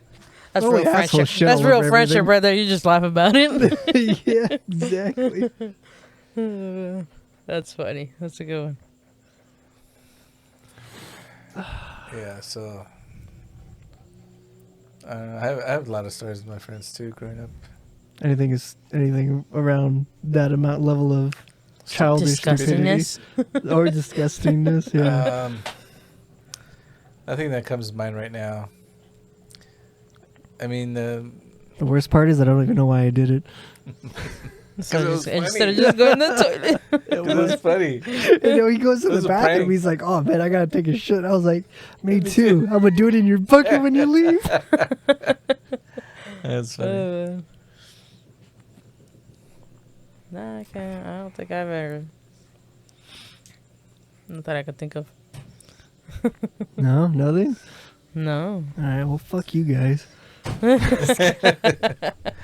That's Only real assholes friendship. shit That's all real over friendship, everything. brother. You just laugh about it. Yeah, exactly. That's funny. That's a good one. Yeah. So I don't know. I have a lot of stories with my friends too growing up. Anything around that amount level of childish Disgustingness. stupidity or disgustingness. Yeah. I think that comes to mind right now. I mean, The worst part is I don't even know why I did it. So it was instead of funny. just going to the toilet. it was funny. He goes to It was the a bathroom. prank. He's like, "Oh man, I gotta take a shit." I was like, "Me too. I'm gonna do it in your bucket when you leave." That's funny. Nah, I can't. I don't think I've ever. Not that I could think of. No, nothing. No. All right, well, fuck you guys.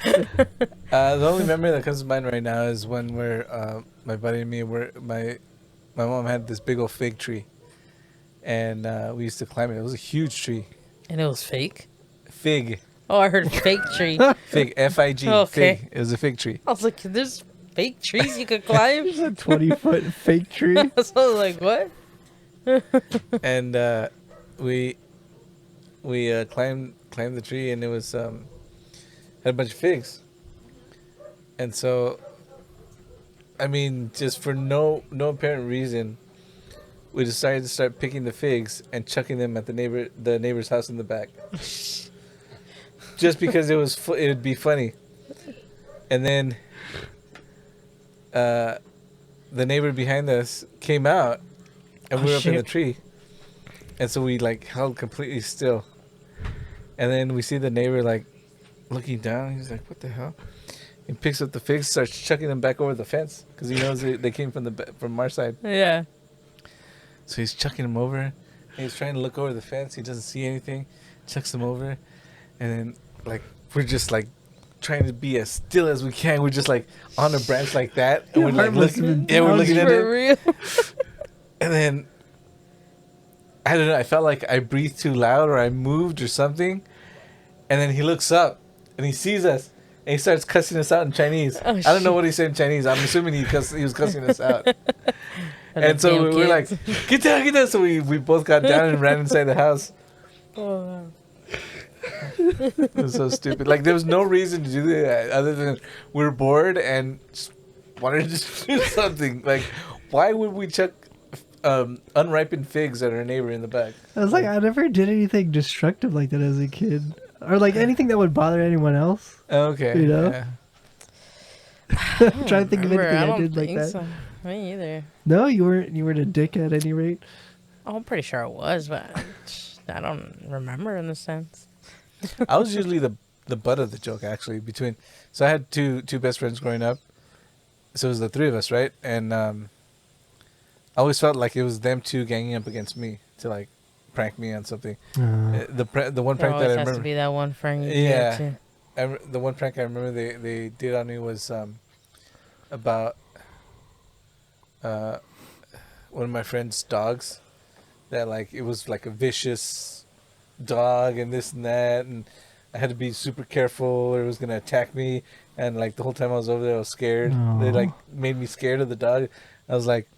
The only memory that comes to mind right now is when my buddy and me were my mom had this big old fig tree, and we used to climb it. It was a huge tree. And it was fake. Fig, Oh, I heard fake tree. fig, F-I-G. Okay. Fig. It was a fig tree. I was like, there's fake trees you could climb. There's a 20-foot fake tree. So I was like, what? And we climbed the tree, and it was had a bunch of figs. And so, I mean, just for no apparent reason, we decided to start picking the figs and chucking them at the neighbor's house in the back, just because it would be funny. And then the neighbor behind us came out, and we were up in the tree, and so we like held completely still. And then we see the neighbor like looking down. He's like, "What the hell?" He picks up the figs, starts chucking them back over the fence because he knows they came from our side. Yeah. So he's chucking them over. And he's trying to look over the fence. He doesn't see anything. Chucks them over, and then like we're just like trying to be as still as we can. We're just like on a branch like that, and we're like looking. Yeah, we're looking at it. For real. And then I don't know. I felt like I breathed too loud, or I moved, or something. And then he looks up, and he sees us, and he starts cussing us out in Chinese. Oh, I don't know what he said in Chinese. I'm assuming he was cussing us out. And so we were like, "Get down, get down!" So we both got down and ran inside the house. Oh, wow. It was so stupid. Like there was no reason to do that other than we were bored and just wanted to just do something. Like, why would we chuck unripened figs at our neighbor in the back? I was like, I never did anything destructive like that as a kid, or like anything that would bother anyone else. Okay, You know? yeah. I'm trying to think of anything I don't did like think that. so. Me either. No, you weren't a dick at any rate. Oh, I'm pretty sure it was, but I don't remember in the sense. I was usually the butt of the joke actually. So I had two best friends growing up, so it was the three of us, right? And I always felt like it was them two ganging up against me to like prank me on something. The one There prank always that I has to remember, be that one friend you Yeah. get to. the one prank I remember they did on me was about one of my friend's dogs, that like it was like a vicious dog and this and that, and I had to be super careful or it was gonna attack me. And like the whole time I was over there, I was scared. Aw. They like made me scared of the dog. I was like,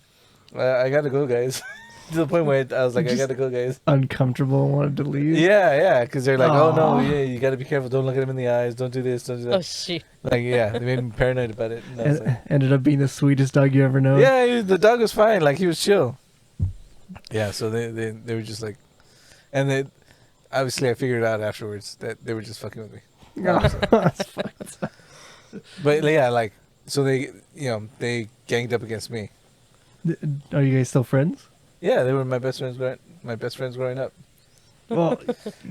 I gotta go, guys. To the point where I was like, I gotta go, guys. Uncomfortable and wanted to leave. Yeah, because they're like, oh no, Aw. yeah, you gotta be careful. Don't look at him in the eyes. Don't do this. Don't do that. Oh, shit. Like, yeah, they made me paranoid about it. And I was And like, ended up being the sweetest dog you ever known. yeah, the dog was fine. Like, he was chill. Yeah, so they were just like, and they obviously I figured out afterwards that they were just fucking with me. That's fucked. But yeah, like, so they ganged up against me. Are you guys still friends? Yeah, they were my best friends growing up. Well,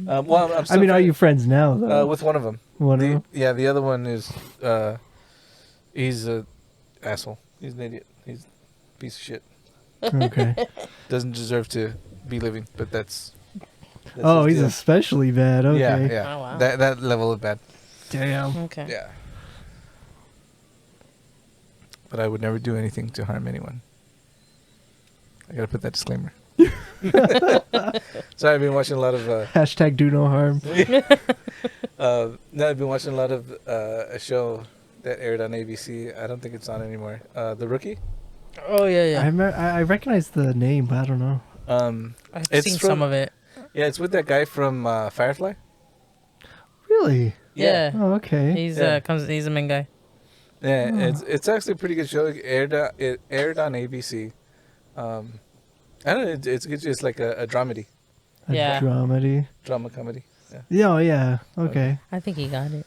Well, I'm I mean, are friends- you friends now though? with one of them. One of them? Yeah, the other one is he's a asshole. He's an idiot. He's a piece of shit. Okay. Doesn't deserve to be living, but that's Oh, his he's deal. especially bad. Okay. Yeah. Oh, wow. That level of bad. Damn. Okay. Yeah. But I would never do anything to harm anyone. I gotta put that disclaimer. Sorry, I've been watching a lot of Hashtag do no harm. no, I've been watching a lot of a show that aired on ABC. I don't think it's on anymore. The Rookie. Oh, yeah, yeah. I recognize the name, but I don't know. I've it's seen from- some of it. Yeah, it's with that guy from Firefly. Really? Yeah. Oh, okay. He's Yeah. he's a main guy. Yeah, Oh. it's actually a pretty good show. It aired on ABC. I don't know. It's just like a dramedy, A Yeah. dramedy. drama comedy. Yeah. Yeah, oh, yeah. Okay. I think he got it.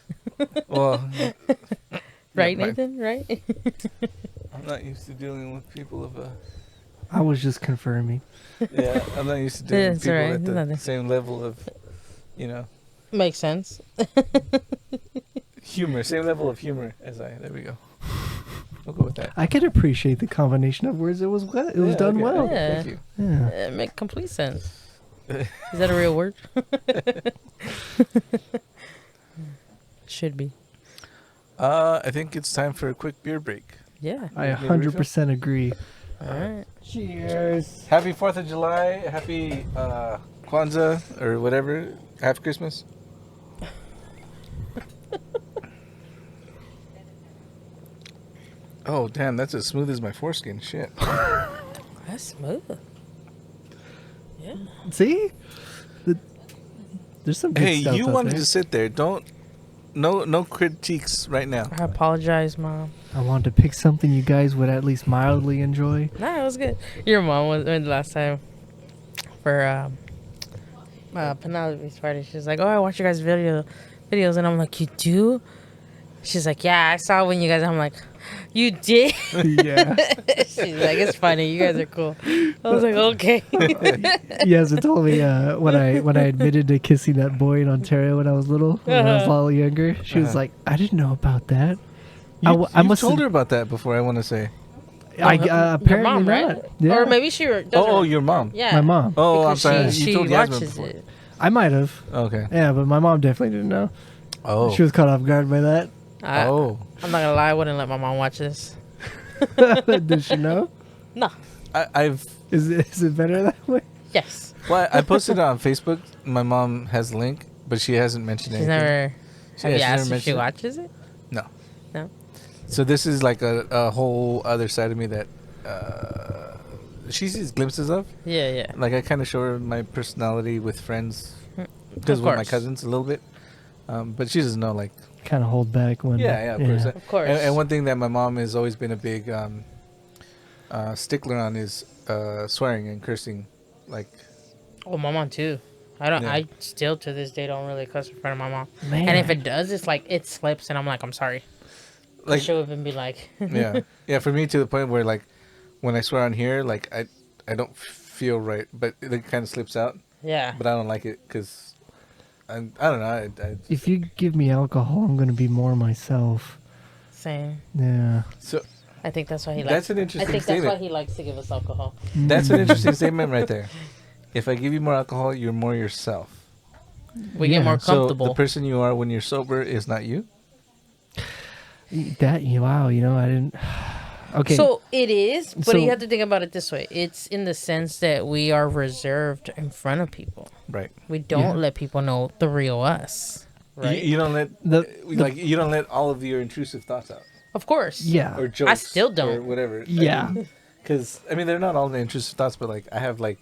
Well, Right, my- Nathan? Right? I'm not used to dealing with people of I was just confirming. yeah. I'm not used to dealing with It's people alright, at the nothing. same level of, you know, Makes sense. humor. Same level of humor as I. There we go. We'll go with that. I can appreciate the combination of words. It was well. It was Yeah, done okay. well. Yeah. Thank you. Yeah. It make complete sense. Is that a real word? Should be. I think it's time for a quick beer break. Yeah. I Need a refill? 100% agree. All right. Cheers. Happy 4th of July. Happy Kwanzaa or whatever. Happy Christmas. Oh, damn. That's as smooth as my foreskin. Shit. That's smooth. Yeah. See? There's some good Hey, stuff you out wanted there. to sit there. Don't. No critiques right now. I apologize, Mom. I wanted to pick something you guys would at least mildly enjoy. Nah, it was good. Your mom was the last time for Penelope's party. She was like, "Oh, I watch your guys' videos," and I'm like, "You do?" She's like, "Yeah, I saw when you guys." I'm like, "You did?" Yeah. She's like, "It's funny. You guys are cool." I was like, "Okay." Yasmin told me when I admitted to kissing that boy in Ontario when I was little, when I was a little younger, she was like, "I didn't know about that." You I must told her about that before, I want to say. apparently Your mom, not. right? Yeah. Or maybe she. Oh, your mom. Yeah. My mom. Oh, I'm Because sorry. She You told Yasmin watches before. it. I might have. Okay. Yeah, but my mom definitely didn't know. Oh. She was caught off guard by that. Oh. I'm not gonna lie. I wouldn't let my mom watch this. Did she know? No. I've. Is it better that way? Yes. Well, I posted it on Facebook. My mom has a link, but she hasn't mentioned She's anything. never. She's Have you never asked if she mentioned it. watches it? No. No. So this is like a whole other side of me that she sees glimpses of. Yeah, yeah. Like I kind of show her my personality with friends, Of because with my course. cousins a little bit. But she doesn't know, like, Kind of hold back when. yeah, of course. Of course. And one thing that my mom has always been a big stickler on is swearing and cursing. Like, Oh, my mom too. I don't. Yeah. I still to this day don't really cuss in front of my mom. Man. And if it does, it's like it slips, and I'm like, I'm sorry. like She'll even be like, yeah. For me, to the point where, like, when I swear on here, like, I don't feel right, but it kind of slips out. yeah. But I don't like it because I don't know. If you give me alcohol, I'm gonna be more myself. Same. Yeah. So I think that's why he likes. that's an I interesting think that's why statement. he likes to give us alcohol. That's an interesting statement right there. If I give you more alcohol, you're more yourself. We Yeah. get more So comfortable. the person you are when you're sober is not you. That wow, I didn't. Okay. So it is, but So- you have to think about it this way. It's in the sense that we are reserved in front of people. Right. We don't Yeah. let people know the real us. Right? You don't let The- you don't let all of your intrusive thoughts out Of course. yeah. or jokes. still don't. or whatever. Yeah. Because I mean, they're not all the intrusive thoughts, but like I have like,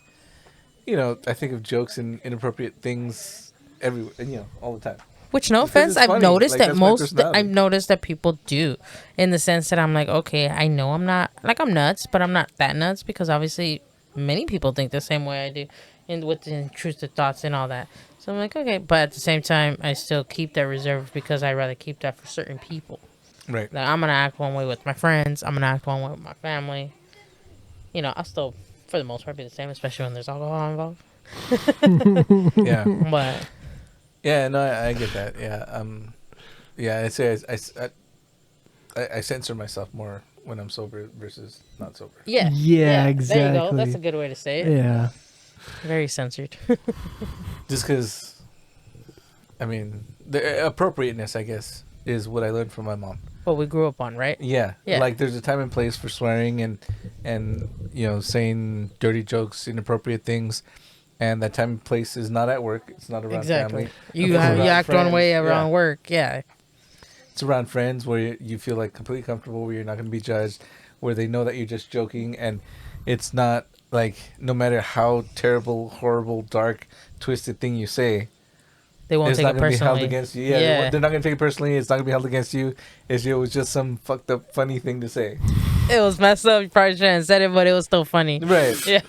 I think of jokes and inappropriate things everywhere, and all the time. Which, no Just 'cause offense, it's I've funny. noticed Like, that that's my most. personality. I've noticed that people do, in the sense that I'm like, okay, I know I'm not like I'm nuts, but I'm not that nuts because obviously many people think the same way I do, and with the intrusive thoughts and all that. So I'm like, okay, but at the same time, I still keep that reserved because I rather keep that for certain people. Right. Like I'm gonna act one way with my friends. I'm gonna act one way with my family. I'll still, for the most part, be the same, especially when there's alcohol involved. Yeah. But Yeah. No, I get that. Yeah. Yeah. I say I censor myself more when I'm sober versus not sober. yeah, Yeah, There you go. exactly. That's a good way to say it. Yeah. Very censored. Just because, I mean, the appropriateness, I guess, is what I learned from my mom. What we grew up on, right? Yeah. Yeah. Like there's a time and place for swearing and saying dirty jokes, inappropriate things, and that time and place is not at work. It's not around Exactly. family. You It's around act one way friends. around Yeah. work. Yeah. It's around friends where you feel like completely comfortable, where you're not going to be judged, where they know that you're just joking, and it's not like no matter how terrible, horrible, dark, twisted thing you say, They won't it's take not it going to be held personally. against you. Yeah, they're not going to take it personally. It's not going to be held against you. It was just some fucked up, funny thing to say. It was messed up. You probably shouldn't have said it, but it was still funny. Right. Yeah.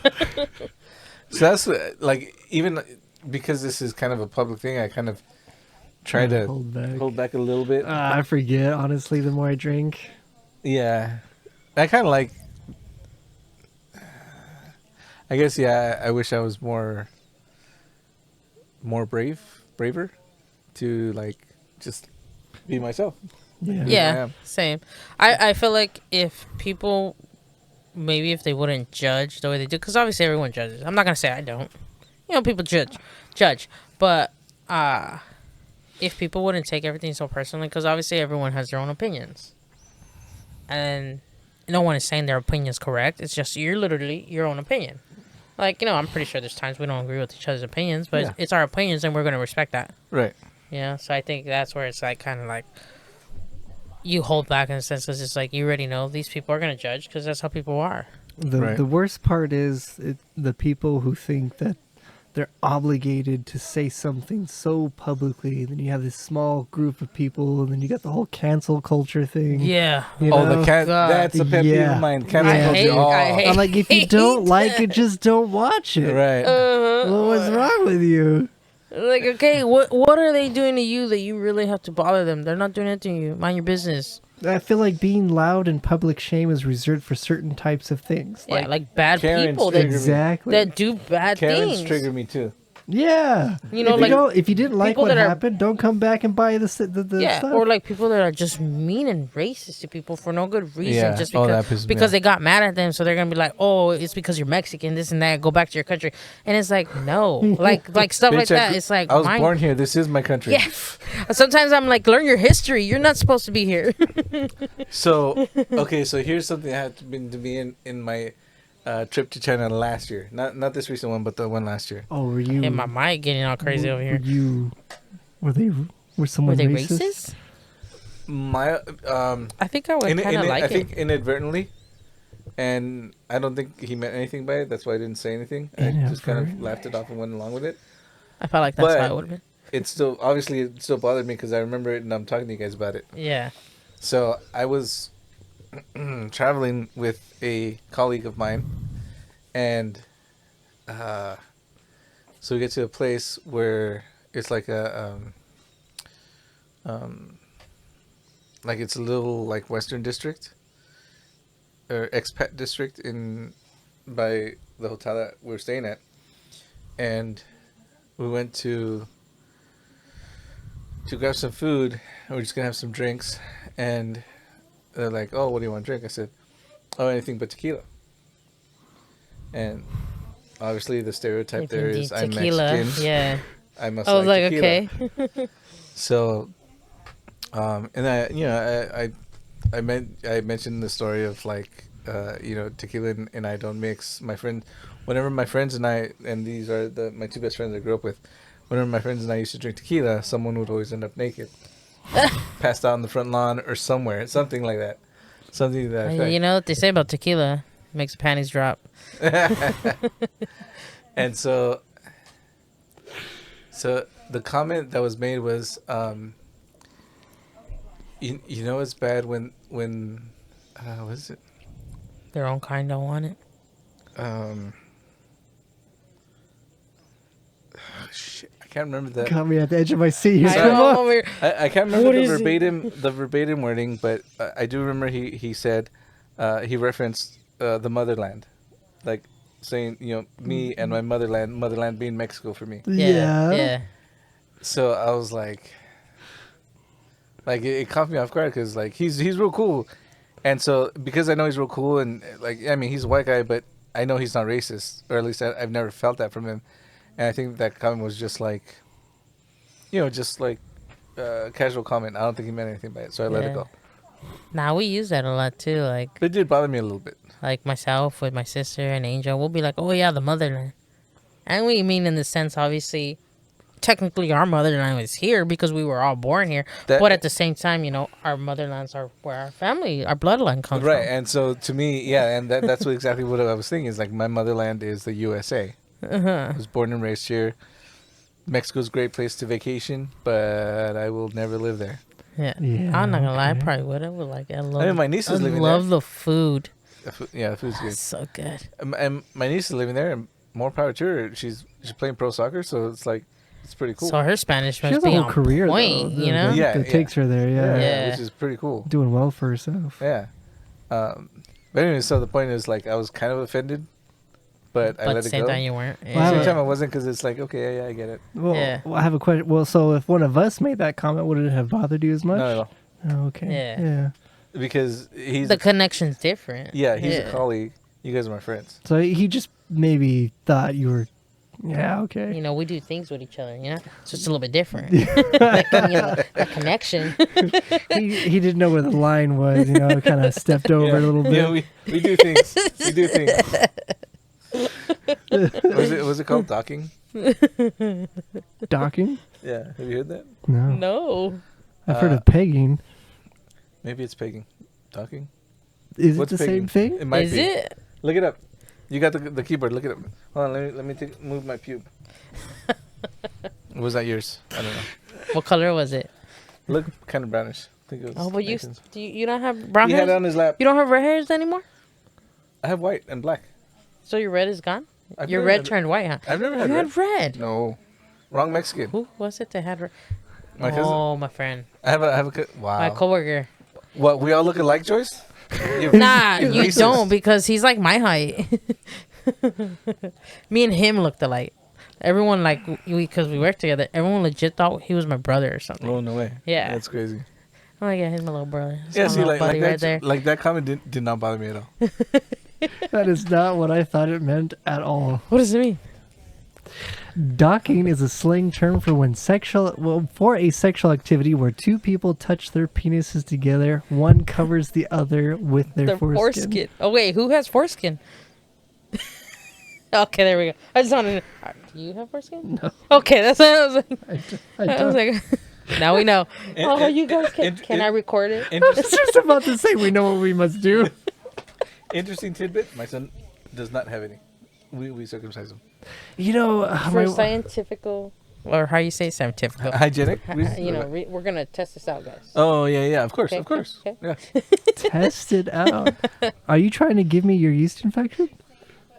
So that's like, even because this is kind of a public thing, I kind of try to hold back. a little bit. I forget, honestly, the more I drink. Yeah. I kind of like, I guess, yeah, I wish I was more braver to like just be myself. Yeah. Yeah. Same. I feel like if people, maybe if they wouldn't judge the way they do, because obviously everyone judges. I'm not going to say I don't. People judge. But if people wouldn't take everything so personally, because obviously everyone has their own opinions, and no one is saying their opinion is correct. It's just you're literally your own opinion. Like, I'm pretty sure there's times we don't agree with each other's opinions, but Yeah. it's our opinions, and we're gonna respect that. Right. So I think that's where it's like kind of like you hold back in a sense, because it's like you already know these people are gonna judge, because that's how people are. The worst part is the people who think that they're obligated to say something so publicly. Then you have this small group of people, and then you got the whole cancel culture thing. Yeah. You Oh, know? that's a pet peeve Yeah. of mine. Cancel I culture. hate- I hate- I'm like, if you don't like it, just don't watch it. Right. Well, what's wrong with you? Like, okay, what are they doing to you that you really have to bother them? They're not doing anything to you. Mind your business. I feel like being loud in public shame is reserved for certain types of things. Yeah, like bad Karen's people trigger me. Exactly. that do bad Karen's things. trigger me too. Yeah. You know, if like, if you didn't like people what that are- happened, don't come back and buy the Yeah, stuff. or like people that are just mean and racist to people for no good reason, Yeah. just Oh, because that pisses me off. they got mad at them, so they're gonna be like, "Oh, it's because you're Mexican, this and that. Go back to your country." And it's like, no, like stuff like Bitch, that. It's like I was born here. This is my country. Yeah. Sometimes I'm like, learn your history. You're not supposed to be here. So, okay, so here's something that happened to me in my trip to China last year. Not this recent one, but the one last year. Oh, were you? And my mind getting all crazy over here. Were someone Were they racist? racist? My I think I would kind of like I it. think inadvertently, and I don't think he meant anything by it. That's why I didn't say anything. I just kind of Inadvertently. laughed it off and went along with it. I felt like that's but- how it would have been. It still bothered me because I remember it and I'm talking to you guys about it. Yeah. So I was traveling with a colleague of mine, and so we get to a place where it's like a like it's a little like Western district or expat district by the hotel that we were staying at, and we went to grab some food. And we're just gonna have some drinks, and they're like, "Oh, what do you want to drink?" I said, "Oh, anything but tequila." And obviously, the stereotype there is I'm Mexican. Yeah. I must. I was like, tequila. okay. So, and I mentioned the story of like, tequila and I don't mix. My friend, whenever my friends and I, and these are my two best friends I grew up with, whenever my friends and I used to drink tequila, someone would always end up naked, passed out on the front lawn or somewhere, something like that, something to that effect. You know what they say about tequila? Makes panties drop. And so the comment that was made was, you know, it's bad when what is it? Their own kind don't want it. Shit, I can't remember that. Got me at the edge of my seat. Here. I Come know, on. over here. I can't remember What the is it? verbatim wording, but I do remember he said he referenced the motherland, like saying, you know, me and my motherland being Mexico for me. Yeah. Yeah. So I was like it caught me off guard because like he's real cool, and so because I know he's real cool and like I mean he's a white guy, but I know he's not racist, or at least I've never felt that from him, and I think that comment was just like, you know, just like casual comment. I don't think he meant anything by it, so I let it Yeah. go. Nah, we use that a lot too. Like It did bother me a little bit. myself with my sister and Angel, we'll be like, "Oh yeah, the motherland," and we mean in the sense, obviously, technically our motherland was here because we were all born here. But at the same time, you know, our motherlands are where our family, our bloodline comes Right, from. and so to me, yeah, and that's exactly what I was thinking. Is like my motherland is the USA. I was born and raised here. Mexico's a great place to vacation, but I will never live there. Yeah. Yeah, I'm not gonna lie, I okay. probably would. I would like. I love. I mean, my niece is I living love there. the food. Yeah, the food's good. So good. And my niece is living there, and more power to her. She's playing pro soccer, so it's like it's pretty cool. So her Spanish She must has a be whole on career, point, though. you know? Yeah, that yeah. takes her there. Yeah. Yeah. which is pretty cool. Doing well for herself. Yeah. But anyway, so the point is like I was kind of offended, but I But at let the it same go. time, you weren't. At the same Yeah. time, I wasn't because it's like okay, yeah, I get it. Well, Yeah. I have a question. Well, so if one of us made that comment, would it have bothered you as much? Not at all, Oh, okay. Yeah. Yeah. because he's The connection's different. he's a colleague. You guys are my friends. So he just maybe thought you were Yeah, okay. You know, we do things with each other, you know? So it's a little bit different. Like, you know, a connection. He didn't know where the line was, you know, kind of stepped over a little bit. Yeah, we do things. We do things. Was it called docking? Docking? Yeah. Have you heard that? No. No. I've heard of pegging. Maybe it's pegging. Docking? Is What's it the pegging? same thing? It might Is be. it? Look it up. You got the keyboard. Look it up. Hold on. Let me move my pube. Was that yours? I don't know. What color was it? Look kind of brownish. I think it was Oh, but Nathan's. you don't have brown He had hairs? it on his lap. You don't have red hairs anymore? I have white and black. So your red is gone? I've Your never red had- turned white, huh? I've never had You red. had red. No, wrong Mexican. Who was it that had red? My cousin. Oh, my friend. I have a wow. My coworker. What? We all look alike, Joyce? You're- Nah, you're you racist. don't because he's like my height. Me and him looked alike. Everyone like because we worked together. Everyone legit thought he was my brother or something. Oh no way. Yeah. That's crazy. Oh my god, he's my little brother. That's Yeah, my see, little like buddy that, right there. like that comment did not bother me at all. That is not what I thought it meant at all. What does it mean? Docking is a slang term for for a sexual activity where two people touch their penises together. One covers the other with their foreskin. Oh wait, who has foreskin? Okay, there we go. I just wanted to. Do you have foreskin? No. Okay, that's what I was like. I I was don't. like, now we know. And- Oh, and- you guys can. and- Can I record it? Interesting, It's just about to say we know what we must do. interesting tidbit. My son does not have any. We circumcise him. You know, For scientifical, or how you say scientifical. Hygienic. You know, we're gonna test this out, guys. Oh yeah. Of course, Okay, of course. okay. Yeah. test it out. Are you trying to give me your yeast infection?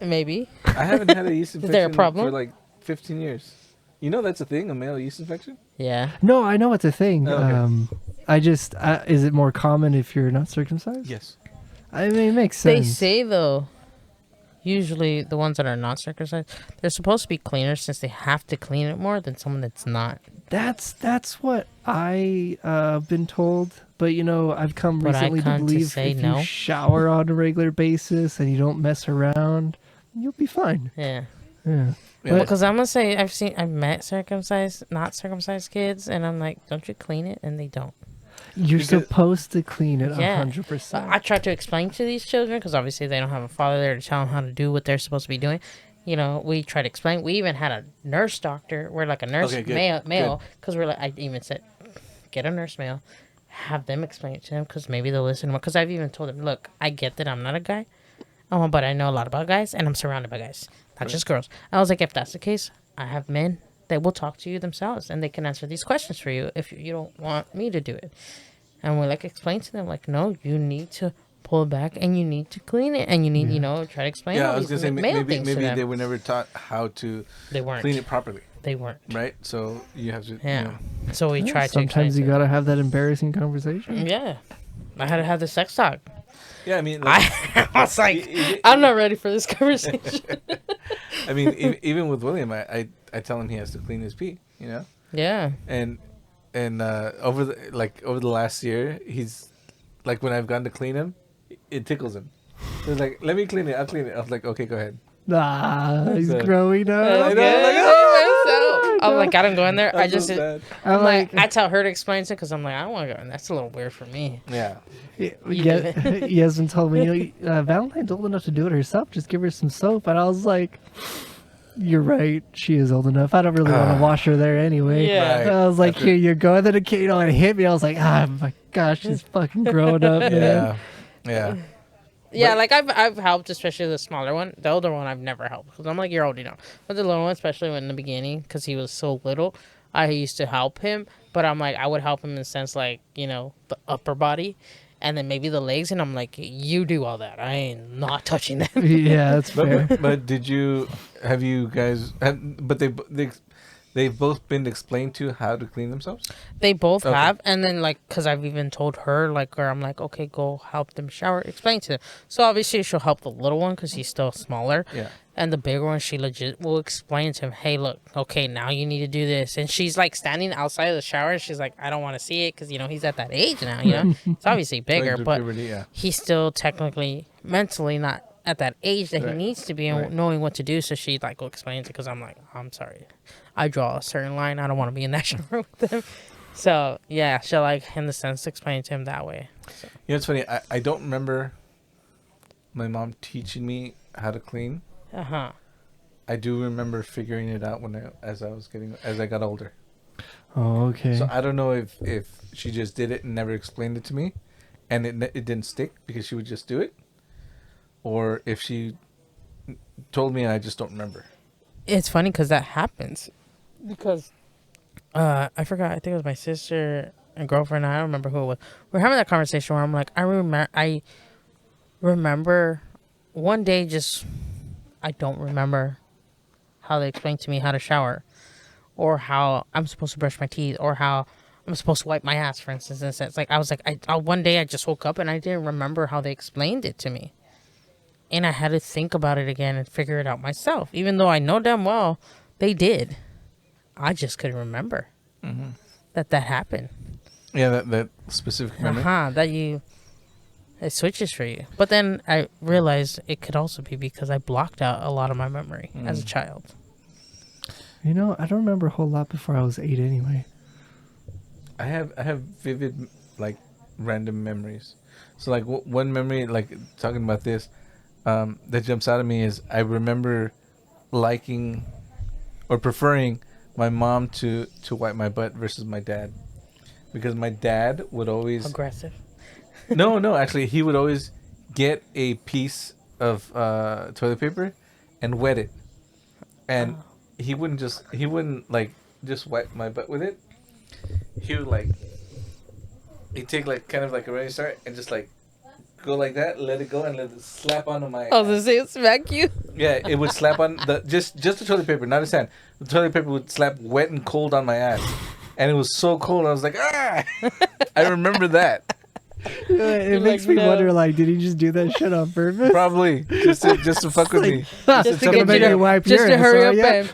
Maybe. I haven't had a yeast Is infection there a problem? for like 15 years. You know that's a thing, a male yeast infection? Yeah. No, I know it's a thing. Oh, okay. I just is it more common if you're not circumcised? Yes. I mean, it makes They sense. say though, usually the ones that are not circumcised, they're supposed to be cleaner since they have to clean it more than someone that's not. That's what I been told. But you know, I've come But I recently to come to believe say if no. you shower on a regular basis and you don't mess around, you'll be fine. Yeah. Yeah. Yeah. But- I'm gonna say I've met circumcised, not circumcised kids, and I'm like, don't you clean it? And they don't. You're Because- supposed to clean it Yeah. 100%. I try to explain to these children because obviously they don't have a father there to tell them how to do what they're supposed to be doing. You know, we try to explain. We even had a nurse doctor. We're like a nurse Okay, good, male because we're like I even said, get a nurse male, have them explain it to them because maybe they'll listen more. Because I've even told them, look, I get that I'm not a guy, but I know a lot about guys and I'm surrounded by guys, not just girls. I was like, if that's the case, I have men that will talk to you themselves and they can answer these questions for you if you don't want me to do it. And we like explain to them like, no, you need to pull it back and you need to clean it and you need, try to explain Yeah, all I was these gonna say male maybe things to maybe them. they were never taught how to They weren't. clean it properly, They weren't. right? So you have to. Yeah. You know, So we Yeah, tried to explain sometimes you to them. gotta have that embarrassing conversation. Yeah. I had to have the sex talk. yeah, I mean, like, I was like, I- I'm not ready for this conversation. I mean, even with William, I tell him he has to clean his pee, you know, Yeah. and over the last year, he's like when I've gone to clean him, it tickles him. So he's like, let me clean it. I'll clean it. I was like, okay, go ahead. Ah, he's So- growing up. I know, Okay. like, So, I'm like, I don't go in there. I I just, feel bad. I'm like, I tell her to explain it because I'm like, I don't want to go in. That's a little weird for me. Yeah. Yasmin told me, Valentine's old enough to do it herself. Just give her some soap. And I was like, you're right. She is old enough. I don't really want to wash her there anyway. Yeah. Right. I was like, After- here you go. And then it came, it hit me. I was like, my gosh, she's fucking growing up, man. Yeah. Yeah. Yeah, But- like I've helped, especially the smaller one. The older one, I've never helped because I'm like, you're old, But the little one, especially when in the beginning, because he was so little, I used to help him. But I'm like, I would help him in the sense like, the upper body, and then maybe the legs, and I'm like, you do all that. I ain't not touching them. Yeah, that's fair. But did you have you guys? But they've both been explained to how to clean themselves. They both Okay. have, and then like, cause I've even told her like, or I'm like, okay, go help them shower. Explain to them. So obviously she'll help the little one cause he's still smaller. Yeah. And the bigger one, she legit will explain to him, hey, look, okay, now you need to do this. And she's like standing outside of the shower. And she's like, I don't want to see it because, he's at that age now, It's obviously bigger, Going through but puberty, yeah. he's still technically, mentally not at that age that he Right. needs to be and Right. knowing what to do. So she like explains it because I'm like, I'm sorry, I draw a certain line. I don't want to be in that shower with them. So yeah, she'll like in the sense explain it to him that way. So. You know, it's funny. I don't remember my mom teaching me how to clean. I do remember figuring it out as I got older. Oh, okay. So I don't know if she just did it and never explained it to me, and it didn't stick because she would just do it, or if she told me and I just don't remember. It's funny because that happens. Because I forgot. I think it was my sister and girlfriend. I don't remember who it was. We're having that conversation where I'm like, I remember one day just I don't remember how they explained to me how to shower, or how I'm supposed to brush my teeth, or how I'm supposed to wipe my ass, for instance. And it's like I one day I just woke up and I didn't remember how they explained it to me, and I had to think about it again and figure it out myself. Even though I know damn well they did, I just couldn't remember that happened. Yeah, that specific memory. It switches for you. But then I realized it could also be because I blocked out a lot of my memory as a child. You know, I don't remember a whole lot before I was 8 anyway. I have vivid, like, random memories. So, like, one memory, like, talking about this, that jumps out at me is I remember liking or preferring my mom to wipe my butt versus my dad. Because my dad would always... Aggressive. No, actually, he would always get a piece of toilet paper and wet it. And he wouldn't just wipe my butt with it. He would he'd take kind of like a running start and just go like that, let it go and let it slap onto my... I was going to say, smack you. Yeah, it would slap on just the toilet paper, not his hand. The toilet paper would slap wet and cold on my ass. And it was so cold, I was like, ah! I remember that. It makes me wonder, did he just do that shit on purpose? Probably. Just to fuck with me. Just to get you to wipe your ass. Just to hurry up and...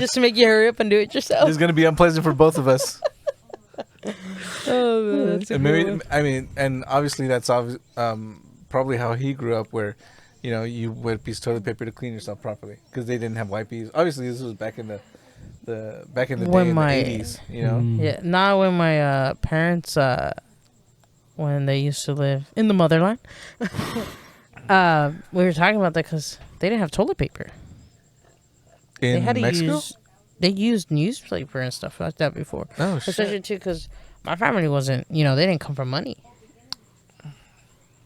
Just to make you hurry up and do it yourself. It's going to be unpleasant for both of us. Oh, man, that's a good one. I mean, and obviously that's probably how he grew up, where, you wet a piece of toilet paper to clean yourself properly because they didn't have wipes. Obviously, this was back in the day in the 80s, Yeah, not when my parents, when they used to live in the motherland. We were talking about that because they didn't have toilet paper. In they had Mexico? They used newspaper and stuff like that before. Oh, shit. Especially too because my family wasn't, they didn't come from money.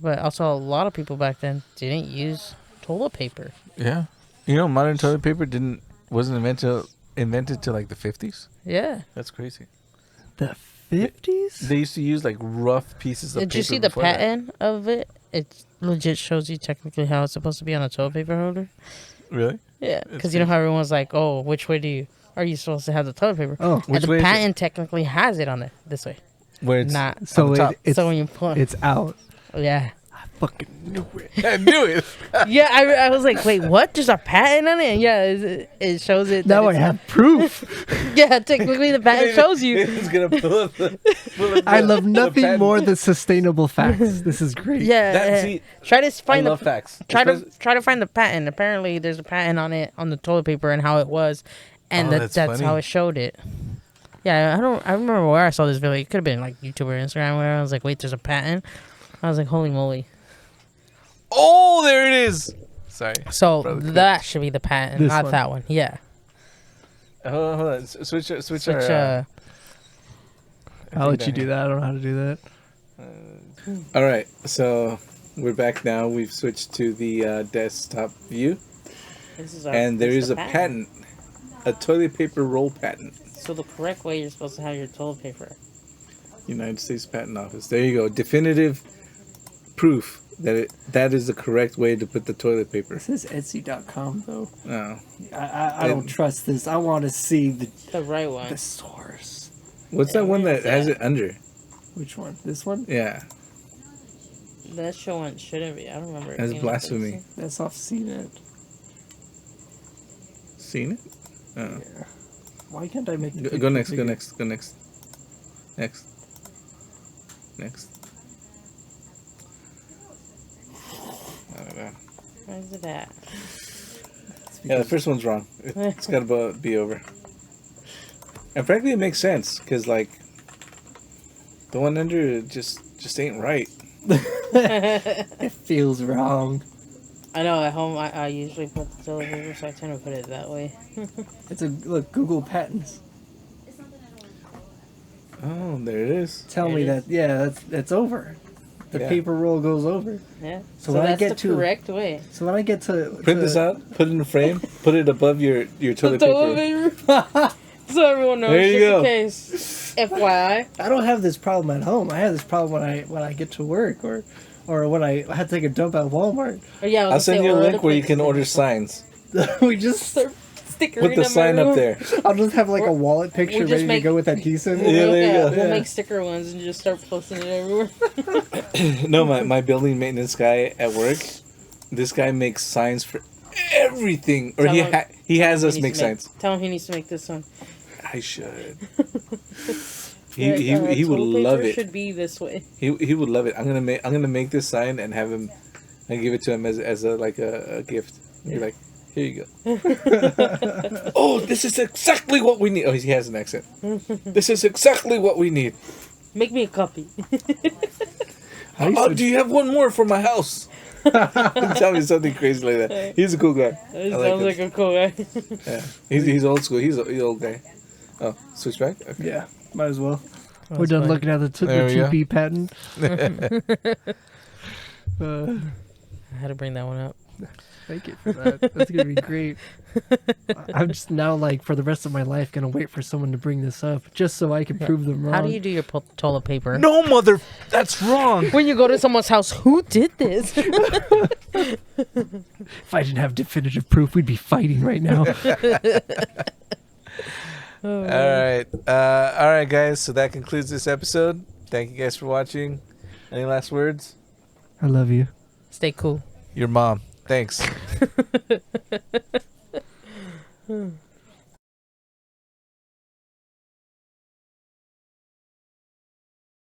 But also a lot of people back then didn't use toilet paper. Yeah. Modern toilet paper wasn't invented till like the 50s. Yeah. That's crazy. The 50s? They used to use rough pieces of paper. Did you see the patent of it? It legit shows you technically how it's supposed to be on a toilet paper holder. Really? Yeah, because you know how everyone's like, "Oh, which way are you supposed to have the toilet paper?" Oh, and the patent technically has it on it this way. Where it's not so so when you pull it's out. Yeah. I fucking knew it. I knew it. Yeah, I was like, wait, what? There's a patent on it? And yeah, it shows it. Now I have proof. Yeah, technically the patent shows you. It's gonna pull up I love nothing more than sustainable facts. This is great. Yeah, try to find I love facts. Try to find the patent. Apparently, there's a patent on it on the toilet paper and how it was, and that's how it showed it. Yeah, I remember where I saw this video. It could have been like YouTube or Instagram where I was like, wait, there's a patent. I was like, holy moly. Oh, there it is. Sorry. So that should be the patent, not that one. Yeah. Hold on. Switch. I'll let you do that. I don't know how to do that. All right. So we're back now. We've switched to the desktop view. And there is a patent. A toilet paper roll patent. So the correct way you're supposed to have your toilet paper. United States Patent Office. There you go. Definitive proof that is the correct way to put the toilet paper. This is Etsy.com though. No. I don't trust this. I want to see the right one. The source. What's that one that has it under? Which one? This one? Yeah. That show one shouldn't be. I don't remember. That's blasphemy. That's off CNET. CNET? Oh. Yeah. Why can't I make it? Go next. Next. I don't know. is it at? Yeah, the first one's wrong. It's got to be over. And frankly, it makes sense because like the one under just ain't right. It feels wrong. I know, at home I usually put the toilet paper, so I tend to put it that way. It's a look. Google patents. Oh, there it is. Tell me that. Yeah, that's over. The Yeah. paper roll goes over. Yeah. So when I that's get the to- correct way. So when I get to Print this out, put it in a frame, put it above your toilet paper. So everyone knows, There you just go. in case. FYI. I don't have this problem at home. I have this problem when I get to work or when I had to take a dump at Walmart. Oh, yeah, I was I'll gonna send say, you a or link other where you places can in order the- signs. We just Start stickering Put the in my sign room. up there. I'll just have like a Or- wallet picture just ready make- to go with adhesive. Yeah, there you go. We'll Yeah. make sticker ones and just start posting it everywhere. No, my building maintenance guy at work, this guy makes signs for everything. Or Tell him- he has us He make needs to signs. Tell him he needs to make this one. I should. Yeah, He would toilet love paper it. should be this way. He would love it. I'm gonna make this sign and have him and give it to him as a gift. You're like, here you go. Oh, this is exactly what we need. Oh, he has an accent. This is exactly what we need. Make me a copy. I used Oh, to- do you have one more for my house? Tell me something crazy like that. He's a cool guy. That I like sounds him. like a cool guy. Yeah, he's old school. He's an old guy. Oh, switch back. Okay. Yeah, might as well. We're That's done fine. looking at the There we go. TP patent. I had to bring that one up. Thank you for that. That's gonna be great. I'm just now like for the rest of my life gonna wait for someone to bring this up just so I can prove them wrong. How do you do your toilet paper? No, mother, that's wrong. When you go to someone's house, who did this? If I didn't have definitive proof, we'd be fighting right now. All right, guys. So that concludes this episode. Thank you guys for watching. Any last words? I love you. Stay cool. Your mom. Thanks.